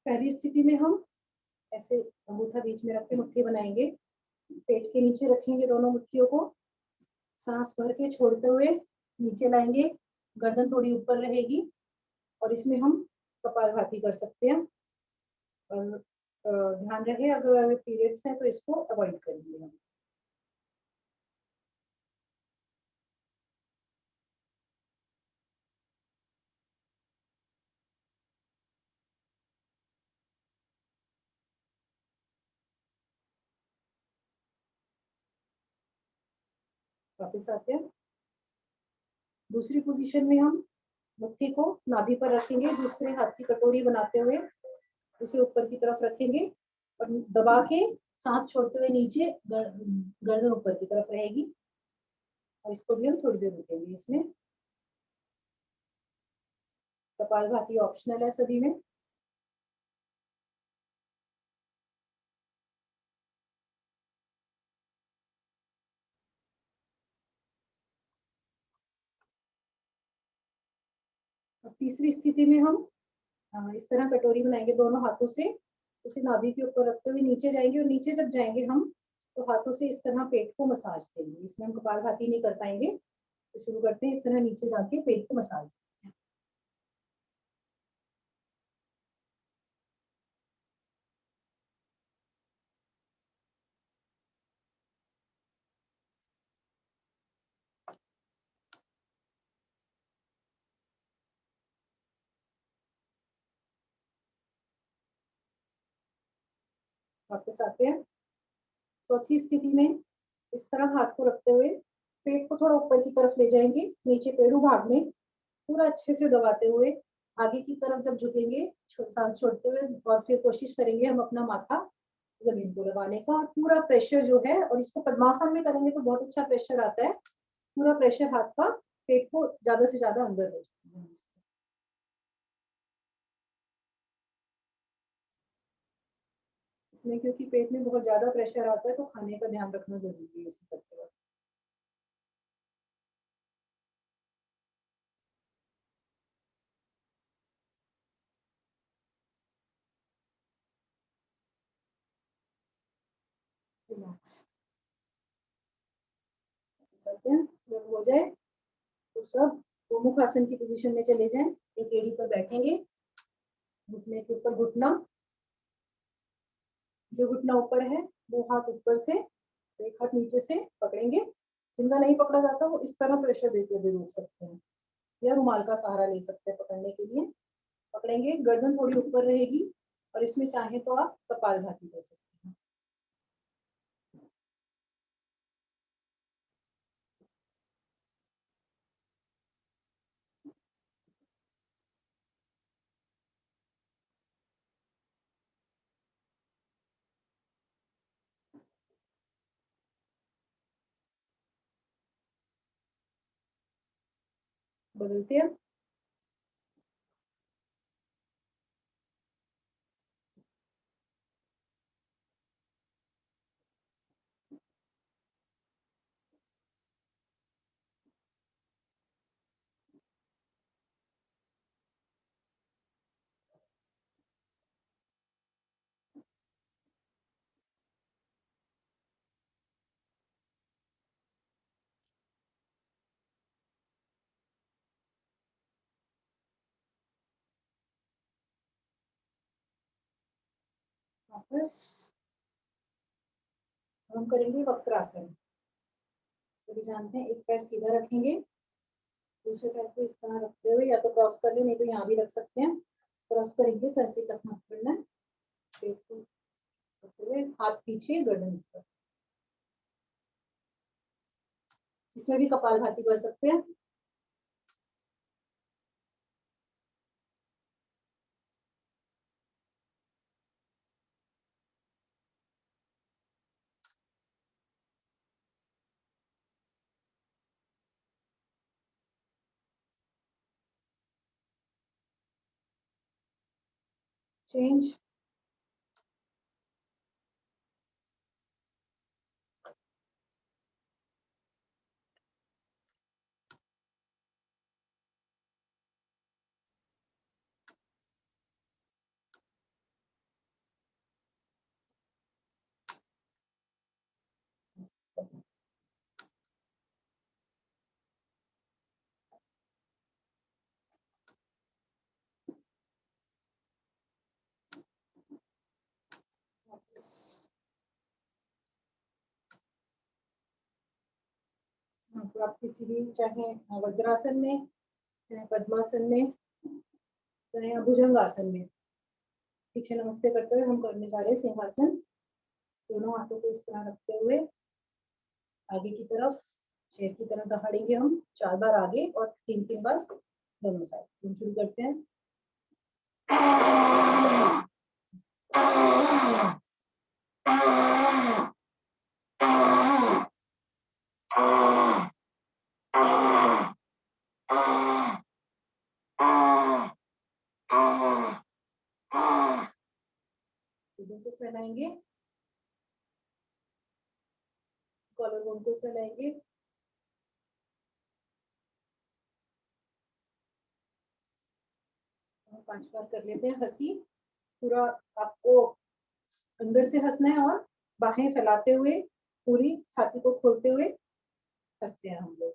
पहली स्थिति में हम ऐसे अंगूठा बीच में रख के मुट्ठी बनाएंगे, पेट के नीचे रखेंगे दोनों मुट्ठियों को, सांस भर के छोड़ते हुए नीचे लाएंगे, गर्दन थोड़ी ऊपर रहेगी और इसमें हम कपालभाति कर सकते हैं। और ध्यान रहे अगर पीरियड्स है तो इसको अवॉइड करेंगे हम। वापस आते हैं, दूसरी पोजीशन में हम मुट्ठी को नाभि पर रखेंगे, दूसरे हाथ की कटोरी बनाते हुए उसे ऊपर की तरफ रखेंगे और दबा के सांस छोड़ते हुए नीचे गर्दन ऊपर की तरफ रहेगी और इसको भी हम थोड़ी देर रुकेंगे। इसमें कपालभाति ऑप्शनल है सभी में। अब तीसरी स्थिति में हम इस तरह कटोरी बनाएंगे दोनों हाथों से, उसे नाभि के ऊपर रखते हुए नीचे जाएंगे और नीचे जब जाएंगे हम तो हाथों से इस तरह पेट को मसाज देंगे। इसमें हम कपालभाति नहीं कर पाएंगे, तो शुरू करते हैं इस तरह नीचे जाके पेट को मसाज। वापस आते हैं, चौथी स्थिति में इस तरह हाथ को रखते हुए पेट को थोड़ा ऊपर की तरफ ले जाएंगे, नीचे पेड़ू भाग में पूरा अच्छे से दबाते हुए आगे की तरफ जब झुकेंगे सांस छोड़ते हुए और फिर कोशिश करेंगे हम अपना माथा जमीन को लगाने का और पूरा प्रेशर जो है, और इसको पद्मासन में करेंगे तो बहुत अच्छा प्रेशर आता है, पूरा प्रेशर हाथ का पेट को ज्यादा से ज्यादा अंदर ले जाएंगे। इसमें क्योंकि पेट में बहुत ज्यादा प्रेशर आता है तो खाने का ध्यान रखना जरूरी है इसे करते वक्त। रिलैक्स। सकते हैं। जब हो जाए तो सब गोमुख आसन की पोजीशन में चले जाएं। एक एड़ी पर बैठेंगे, घुटने के ऊपर घुटना, जो घुटना ऊपर है वो हाथ ऊपर से, एक हाथ नीचे से पकड़ेंगे। जिनका नहीं पकड़ा जाता वो इस तरह प्रेशर देकर भी रोक सकते हैं, या रुमाल का सहारा ले सकते हैं पकड़ने के लिए। पकड़ेंगे, गर्दन थोड़ी ऊपर रहेगी, और इसमें चाहे तो आप कपालभाति कर सकते हैं। बदलते हैं। वापस हम करेंगे वक्रासन। सभी जानते हैं, एक पैर सीधा रखेंगे, दूसरे पैर को इस तरह रखते हुए, या तो क्रॉस कर ले, नहीं तो यहाँ भी रख सकते हैं। क्रॉस करेंगे तो ऐसे तक मत करना है, पेट को रखते हुए, हाथ पीछे, गर्दन ऊपर। इसमें भी कपालभाति कर सकते हैं। चेंज। तो आप किसी भी, चाहे वज्रासन में, चाहे पद्मासन में, चाहे भुजंगासन में, पीछे नमस्ते करते हुए हम करने जा रहे हैं सिंहासन। दोनों हाथों को इस तरह रखते हुए आगे की तरफ शेर की तरह दहाड़ेंगे हम, 4 बार आगे और 3-3 बार दोनों साइड। हम शुरू करते हैं। को सहलाएंगे, कॉलर बोन को सहलाएंगे। हम 5 बार कर लेते हैं हंसी। पूरा आपको अंदर से हंसना है, और बाहें फैलाते हुए, पूरी छाती को खोलते हुए हंसते हैं हम लोग।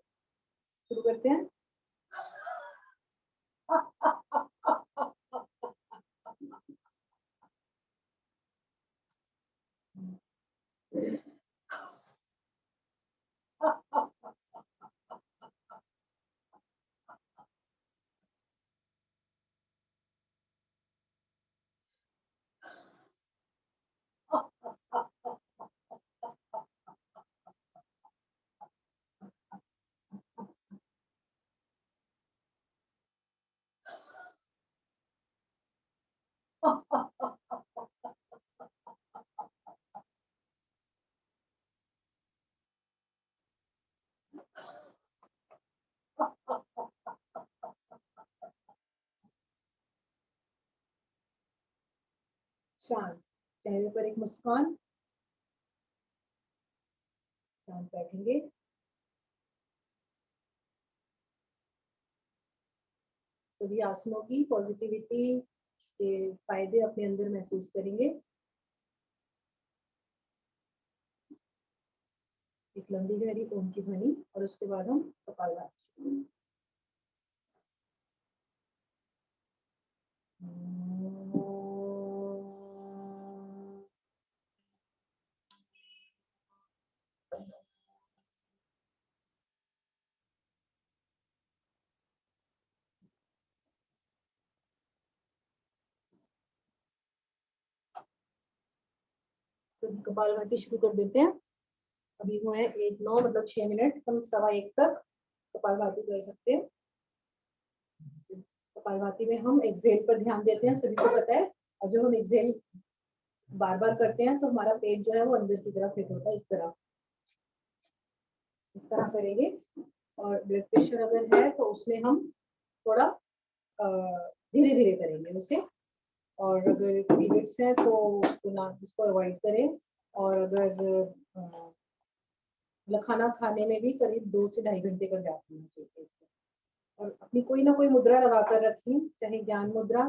शुरू करते हैं। शांत, चेहरे पर एक मुस्कान। शांत बैठेंगे। सभी आसनों की पॉजिटिविटी के फायदे अपने अंदर महसूस करेंगे। एक लंबी गहरी ओम की ध्वनि और उसके बाद हम कपालभाति। कपालभाति शुरू कर देते हैं। अभी हुए 1:09 मतलब 6 मिनट, हम 1:15 तक कपालभाति कर सकते हैं। कपालभाति में हम एक्सेल पर ध्यान देते हैं, सभी को पता है। और जब हम एक्सेल बार बार करते हैं तो हमारा पेट जो है वो अंदर की तरफ हिट होता है, इस तरह करेंगे। और ब्लड प्रेशर अगर है तो उसमें हम थोड़ा धीरे धीरे करेंगे उसे। और अगर पीरियड्स है तो ना इसको अवॉइड करें। और अगर खाना खाने में भी करीब 2 से 2.5 घंटे का गैप होना चाहिए इसमें। और अपनी कोई ना कोई मुद्रा लगा कर रखें, चाहे ज्ञान मुद्रा,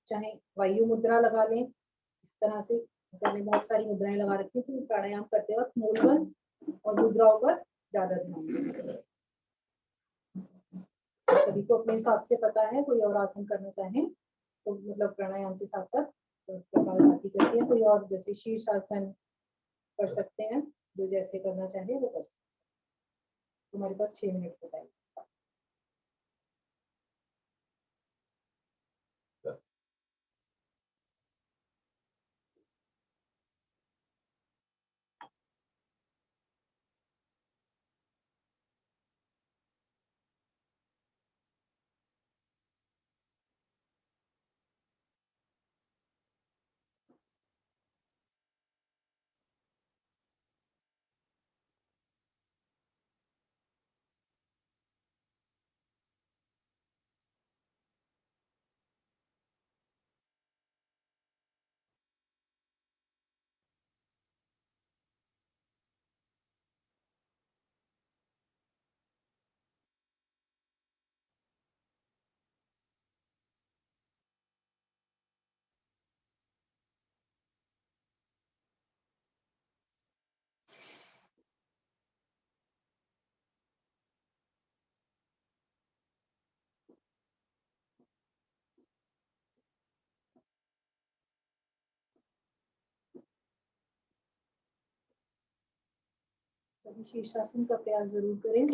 चाहे वायु मुद्रा लगा लें। इस तरह से मैंने बहुत सारी मुद्राएं लगा रखी थी। प्राणायाम करते वक्त मूलबंध और मुद्राओं पर ज्यादा ध्यान दें। सभी को अपने हिसाब से पता है। कोई और आसन करना चाहे तो मतलब प्राणायाम के साथ साथ कपालभाति करते हैं। कोई और जैसे शीर्षासन कर सकते हैं, जो जैसे करना चाहे वो कर सकते हैं। तुम्हारे पास 6 मिनट का टाइम। सभी शीर्षासन का प्रयास जरूर करें।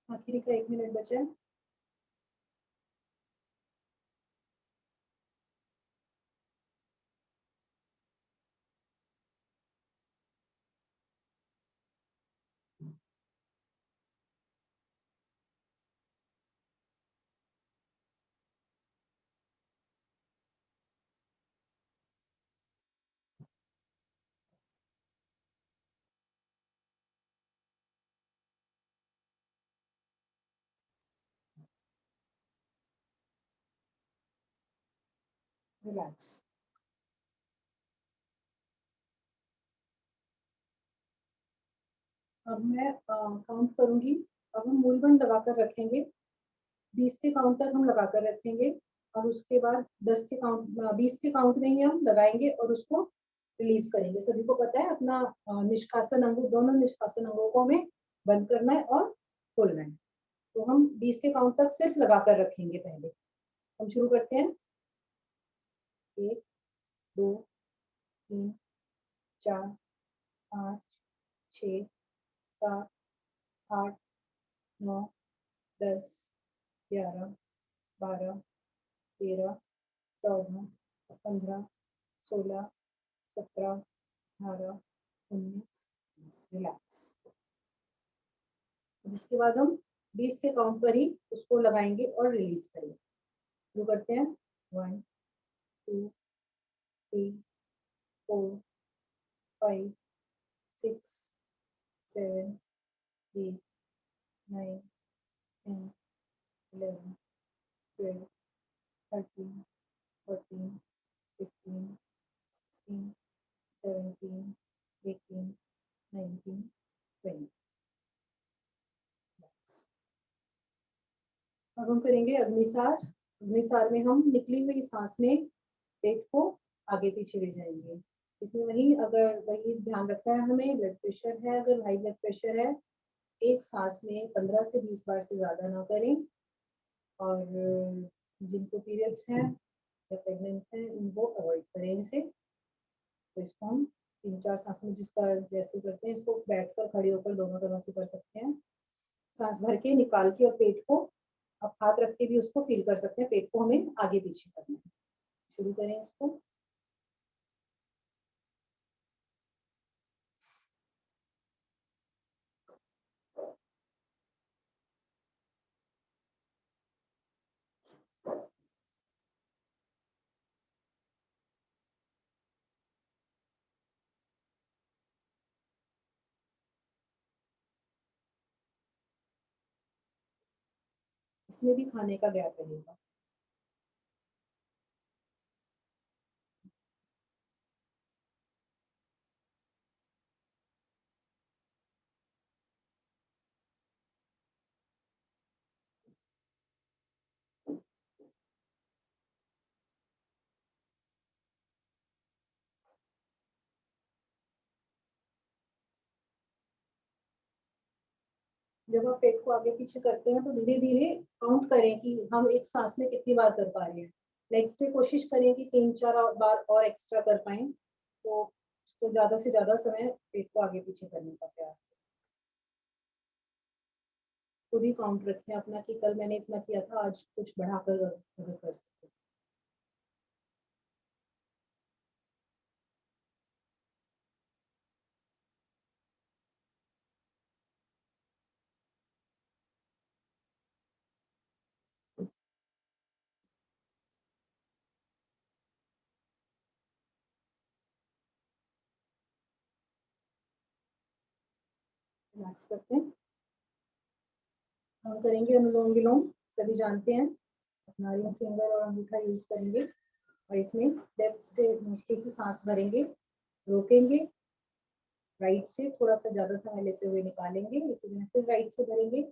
आखिरी का 1 मिनट बचा है। रिलैक्स। अब मैं काउंट करूंगी। अब हम मूलबंद लगाकर रखेंगे, 20 के काउंट तक हम लगाकर रखेंगे और उसके बाद 10 के काउंट 20 के काउंट में ही हम लगाएंगे और उसको रिलीज करेंगे। सभी को पता है अपना निष्कासन अंग, दोनों निष्कासन अंगों को हमें बंद करना है और खोलना है। तो हम 20 के काउंट तक सिर्फ लगाकर रखेंगे। पहले हम शुरू करते हैं। 1 2 3 4 5 6 7 8 9 10 11 12 13 14 15 16 17 18 19 20। रिलैक्स। इसके बाद हम 20 के काउंट पर ही उसको लगाएंगे और रिलीज करेंगे। शुरू करते हैं। 1 2 3 4 5 6 7 8 9 10 11 12 13 14 15 16 17 18 19 20। अब हम करेंगे अग्निसार। अग्निसार में हम निकली हुई सांस में पेट को आगे पीछे ले जाएंगे। इसमें वही ध्यान रखना है हमें, ब्लड प्रेशर है, अगर हाई ब्लड प्रेशर है, एक सांस में 15 से 20 बार से ज्यादा ना करें। और जिनको पीरियड्स हैं या प्रेग्नेंट हैं उनको अवॉइड करें इसे। तो इसको हम 3-4 सांसों में जिसका जैसे करते हैं, इसको बैठकर खड़े होकर दोनों तरह से कर सकते हैं। सांस भर के निकाल के और पेट को आप हाथ रख के भी उसको फील कर सकते हैं। पेट को हमें आगे पीछे करना है। शुरू करें इसको। इसमें भी खाने का गैप रहेगा। जब आप पेट को आगे पीछे करते हैं तो धीरे धीरे काउंट करें कि हम एक सांस में कितनी बार कर पा रहे हैं। नेक्स्ट डे कोशिश करें कि 3-4 बार और एक्स्ट्रा कर पाए। तो उसको ज्यादा से ज्यादा समय पेट को आगे पीछे करने का प्रयास करें। खुद ही काउंट रखें अपना कि कल मैंने इतना किया था, आज कुछ बढ़ाकर अगर कर सकते। रिलैक्स करते हैं। हम करेंगे अनुलोम विलोम। सभी जानते हैं। अपना रिंग फिंगर और अंगूठा यूज करेंगे और इसमें डेप्थ से मुश्किल से सांस भरेंगे, रोकेंगे, राइट से थोड़ा सा ज्यादा समय लेते हुए निकालेंगे, इसी तरह फिर राइट से भरेंगे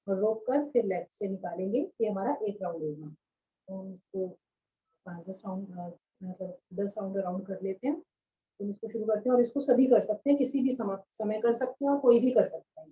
और रोक कर फिर लेफ्ट से निकालेंगे। ये हमारा एक राउंड होगा। तो हम इसको 5-10 राउंड मतलब 10 राउंड राउंड कर लेते हैं। तो इसको शुरू करते हैं और इसको सभी कर सकते हैं, किसी भी समय कर सकते हैं और कोई भी कर सकता है।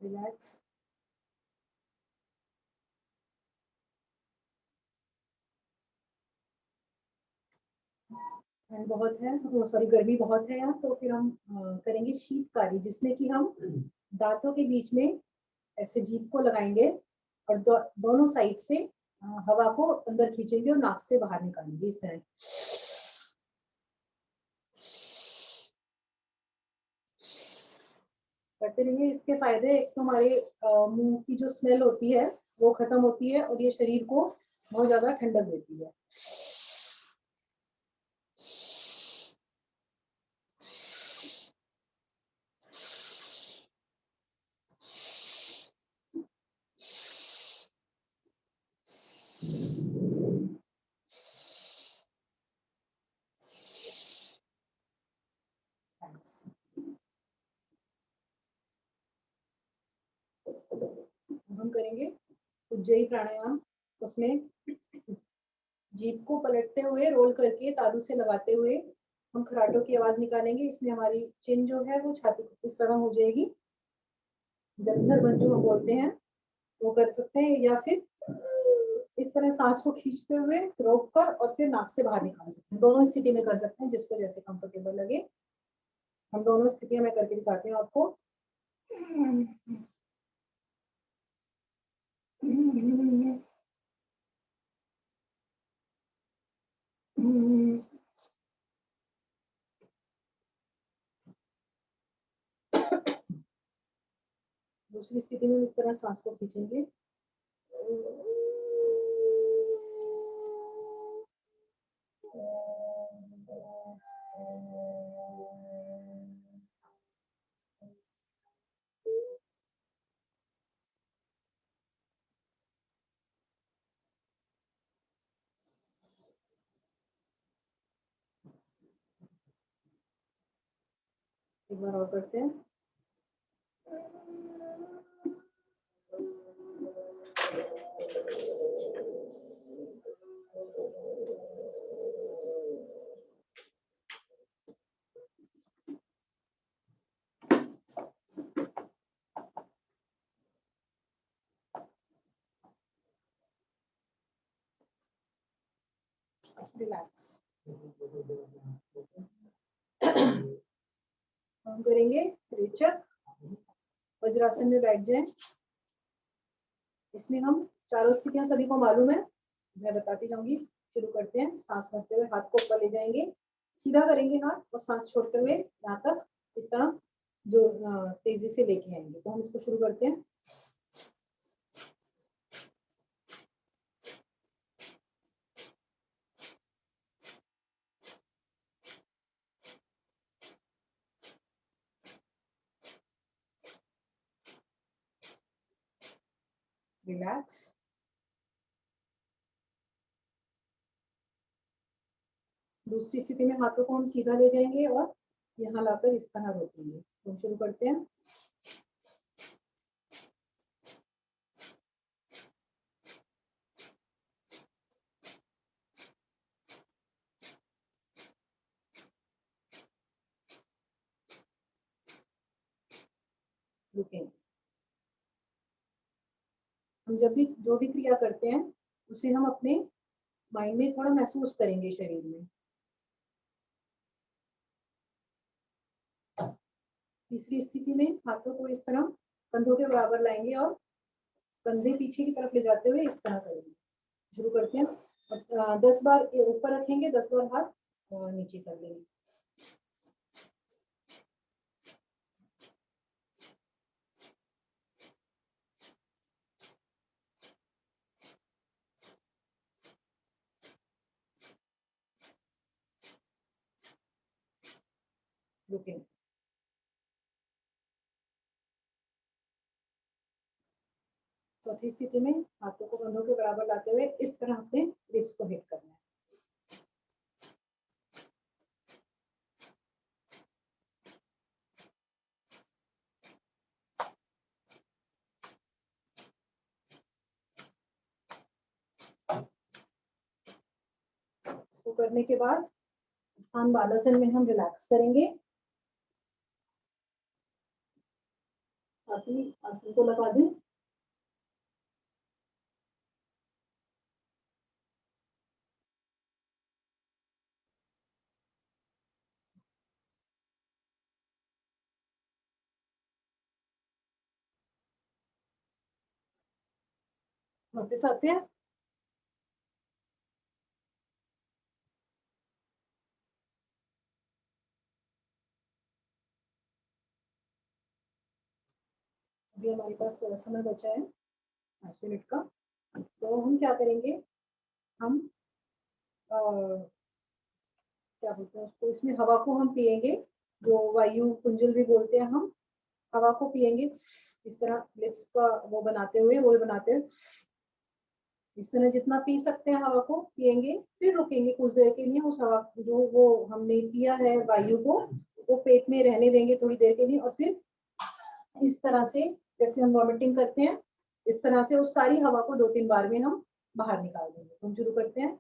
रिलैक्स। ठंड बहुत है, सॉरी गर्मी बहुत है यहाँ, तो फिर हम करेंगे शीतकारी, जिसमें कि हम दांतों के बीच में ऐसे जीभ को लगाएंगे और दोनों साइड से हवा को अंदर खींचेंगे और नाक से बाहर निकालेंगे इस तरह। करते रहिए। इसके फायदे, एक तो हमारे मुंह की जो स्मेल होती है वो खत्म होती है और ये शरीर को बहुत ज्यादा ठंडक देती है। हम करेंगे उज्जयी प्राणायाम। उसमें जीभ को पलटते हुए, रोल करके, तालू से लगाते हुए हम खराटों की आवाज निकालेंगे। इसमें हमारी चिन जो है वो छाती इस तरह हो जाएगी, जलंधर बन जो हम बोलते हैं वो कर सकते हैं, या फिर इस तरह सांस को खींचते हुए रोक कर और फिर नाक से बाहर निकाल सकते हैं। दोनों स्थिति में कर सकते हैं, जिसको जैसे कंफर्टेबल लगे। हम दोनों स्थितियां मैं करके दिखाती हूँ आपको। दूसरी स्थिति में इस तरह सांस को खींचेंगे। एक बार और करते हैं। रिलैक्स। हम करेंगे रेचक। वज्रासन में बैठ जाएं। इसमें हम चारों स्थितियां सभी को मालूम है, मैं बताती जाऊंगी। शुरू करते हैं। सांस भरते हुए हाथ को ऊपर ले जाएंगे, सीधा करेंगे हाथ और सांस छोड़ते हुए यहाँ तक इस तरह जो तेजी से लेके आएंगे। तो हम इसको शुरू करते हैं। रिलैक्स। दूसरी स्थिति में हाथों को हम सीधा ले जाएंगे और यहाँ लाकर इस तरह रोकेंगे। तो हम शुरू करते हैं। रुकेंगे। हम जब भी जो भी क्रिया करते हैं उसे हम अपने माइंड में थोड़ा महसूस करेंगे शरीर में। तीसरी स्थिति में हाथों को इस तरह कंधों के बराबर लाएंगे और कंधे पीछे की तरफ ले जाते हुए इस तरह करेंगे। शुरू करते हैं। 10 बार ऊपर रखेंगे, 10 बार हाथ नीचे कर लेंगे। रुकेंगे। चौथी स्थिति में हाथों को कंधों के बराबर लाते हुए इस तरह अपने रिब्स को हिट करना है। इसको करने के बाद उत्थान बालासन में हम रिलैक्स करेंगे। अपनी आसन को लगा दें। वापस आते हैं। अभी हमारे पास थोड़ा समय बचा है 5 मिनट का, तो हम क्या करेंगे, हम क्या बोलते हैं उसको, इसमें हवा को हम पिएंगे, जो वायु कुंजल भी बोलते हैं हम, हवा को पिएंगे इस तरह लिप्स का वो बनाते हुए, रोल बनाते हुए, इस तरह जितना पी सकते हैं हवा को पिएंगे, फिर रुकेंगे कुछ देर के लिए, उस हवा जो वो हमने पिया है वायु को, वो पेट में रहने देंगे थोड़ी देर के लिए, और फिर इस तरह से जैसे हम वॉमिटिंग करते हैं, इस तरह से उस सारी हवा को 2-3 बार में हम बाहर निकाल देंगे। हम शुरू करते हैं।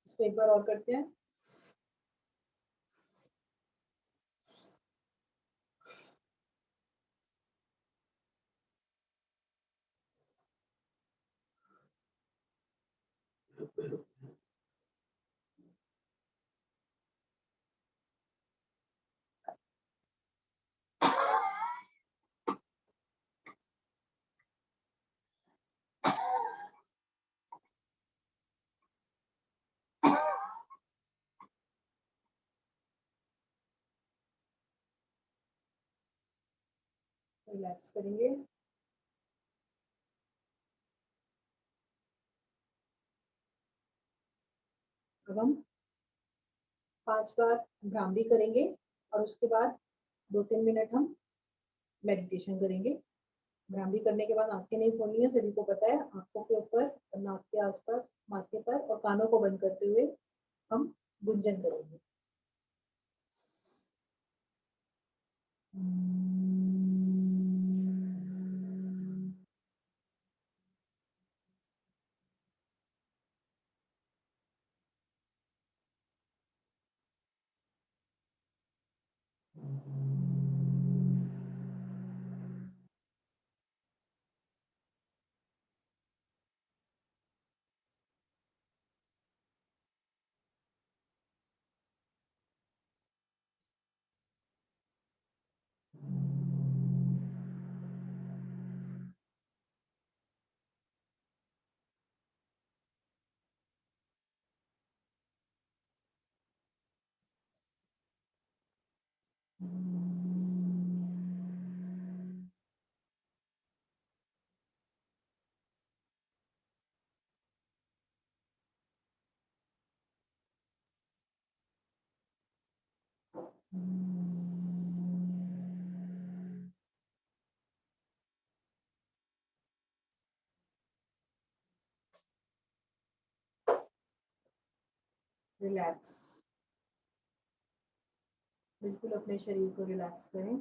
इसको एक बार और करते हैं। रिलैक्स करेंगे। अब हम 5 बार भ्रामरी करेंगे, और उसके बाद 2-3 मिनट हम मेडिटेशन करेंगे। भ्रामरी करने के बाद आंखें नहीं खोलनी है, सभी को पता है। आंखों के ऊपर, नाक के आसपास, माथे पर, और कानों को बंद करते हुए हम गुंजन करेंगे। रिलैक्स, बिल्कुल अपने शरीर को रिलैक्स करें।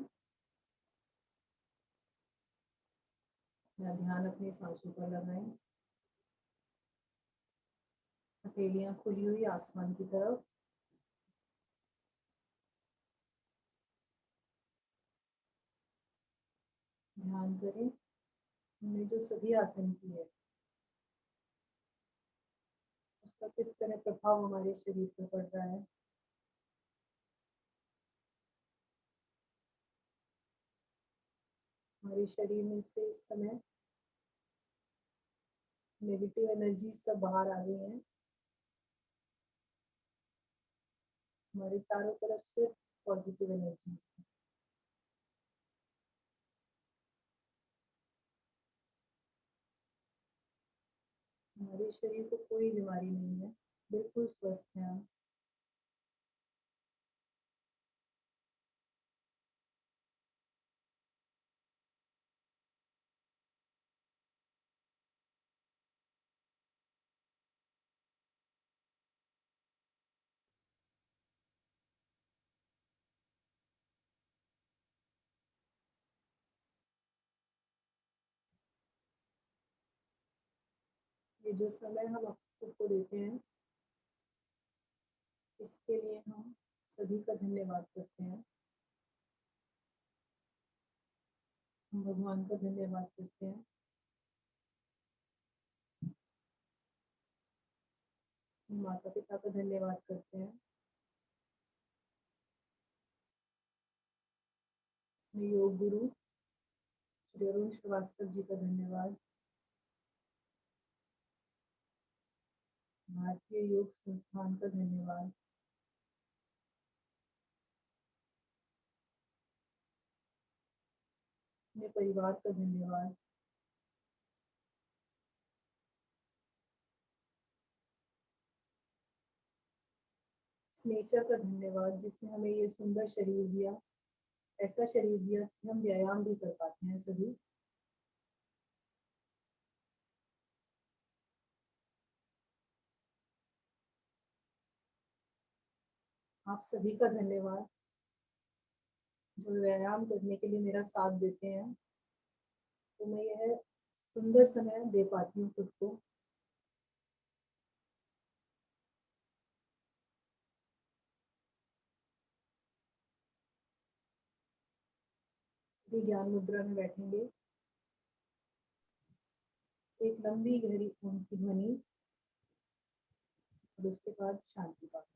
अपना ध्यान अपनी सांसों पर लगाएं। हथेलियां खुली हुई आसमान की तरफ। ध्यान करें हमने जो सभी आसन की है, उसका किस तरह प्रभाव हमारे शरीर पर पड़ रहा है। हमारे शरीर में से इस समय नेगेटिव एनर्जी सब बाहर आ गई है। हमारे चारों तरफ से पॉजिटिव एनर्जी। हमारे शरीर को कोई बीमारी नहीं है, बिल्कुल स्वस्थ है हम। ये जो समय हम खुद को देते हैं, इसके लिए हम सभी का धन्यवाद करते हैं। हम भगवान का धन्यवाद करते हैं। हम माता पिता का धन्यवाद करते हैं। योग गुरु श्री अरुण श्रीवास्तव जी का धन्यवाद। भारतीय योग संस्थान का धन्यवाद। अपने परिवार का धन्यवाद। नेचर का धन्यवाद जिसने हमें ये सुंदर शरीर दिया, ऐसा शरीर दिया कि हम व्यायाम भी कर पाते हैं सभी। आप सभी का धन्यवाद जो व्यायाम करने के लिए मेरा साथ देते हैं, तो मैं यह सुंदर समय दे पाती हूँ खुद को। सभी ज्ञान मुद्रा में बैठेंगे। एक लंबी गहरी ओम की ध्वनि और उसके बाद शांति पाठ।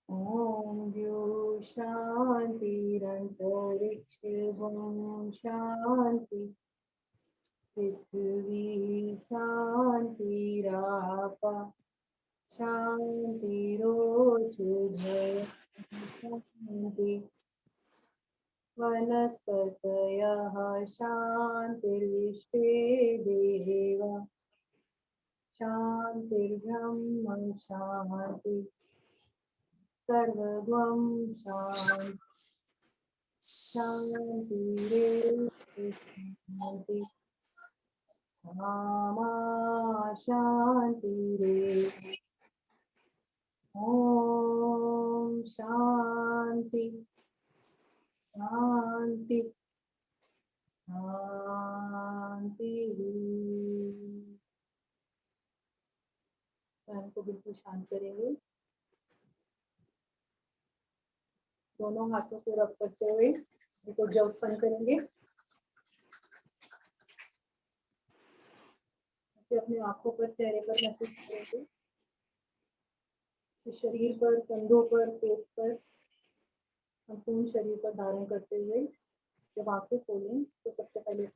ओम द्यो शांतिरंतरिक्षं शांति पृथ्वी शांतिरापा शांतिरोषधय शांति वनस्पतयः शांतिर्विश्वे देवा शांतिर्ब्रह्म शांति सर्वगं शांति शांतिरेव शांति सामा शांतिरेव। ओम शांति शांति शांति। मन को बिल्कुल शांत करेंगे। दोनों हाथों को रब करते हुए इनको जब उत्पन्न करेंगे। अपने आंखों पर, चेहरे पर महसूस करेंगे। शरीर पर, कंधों पर, पेट पर, संपूर्ण शरीर पर धारण करते हुए जब आंखें खोलें तो सबसे पहले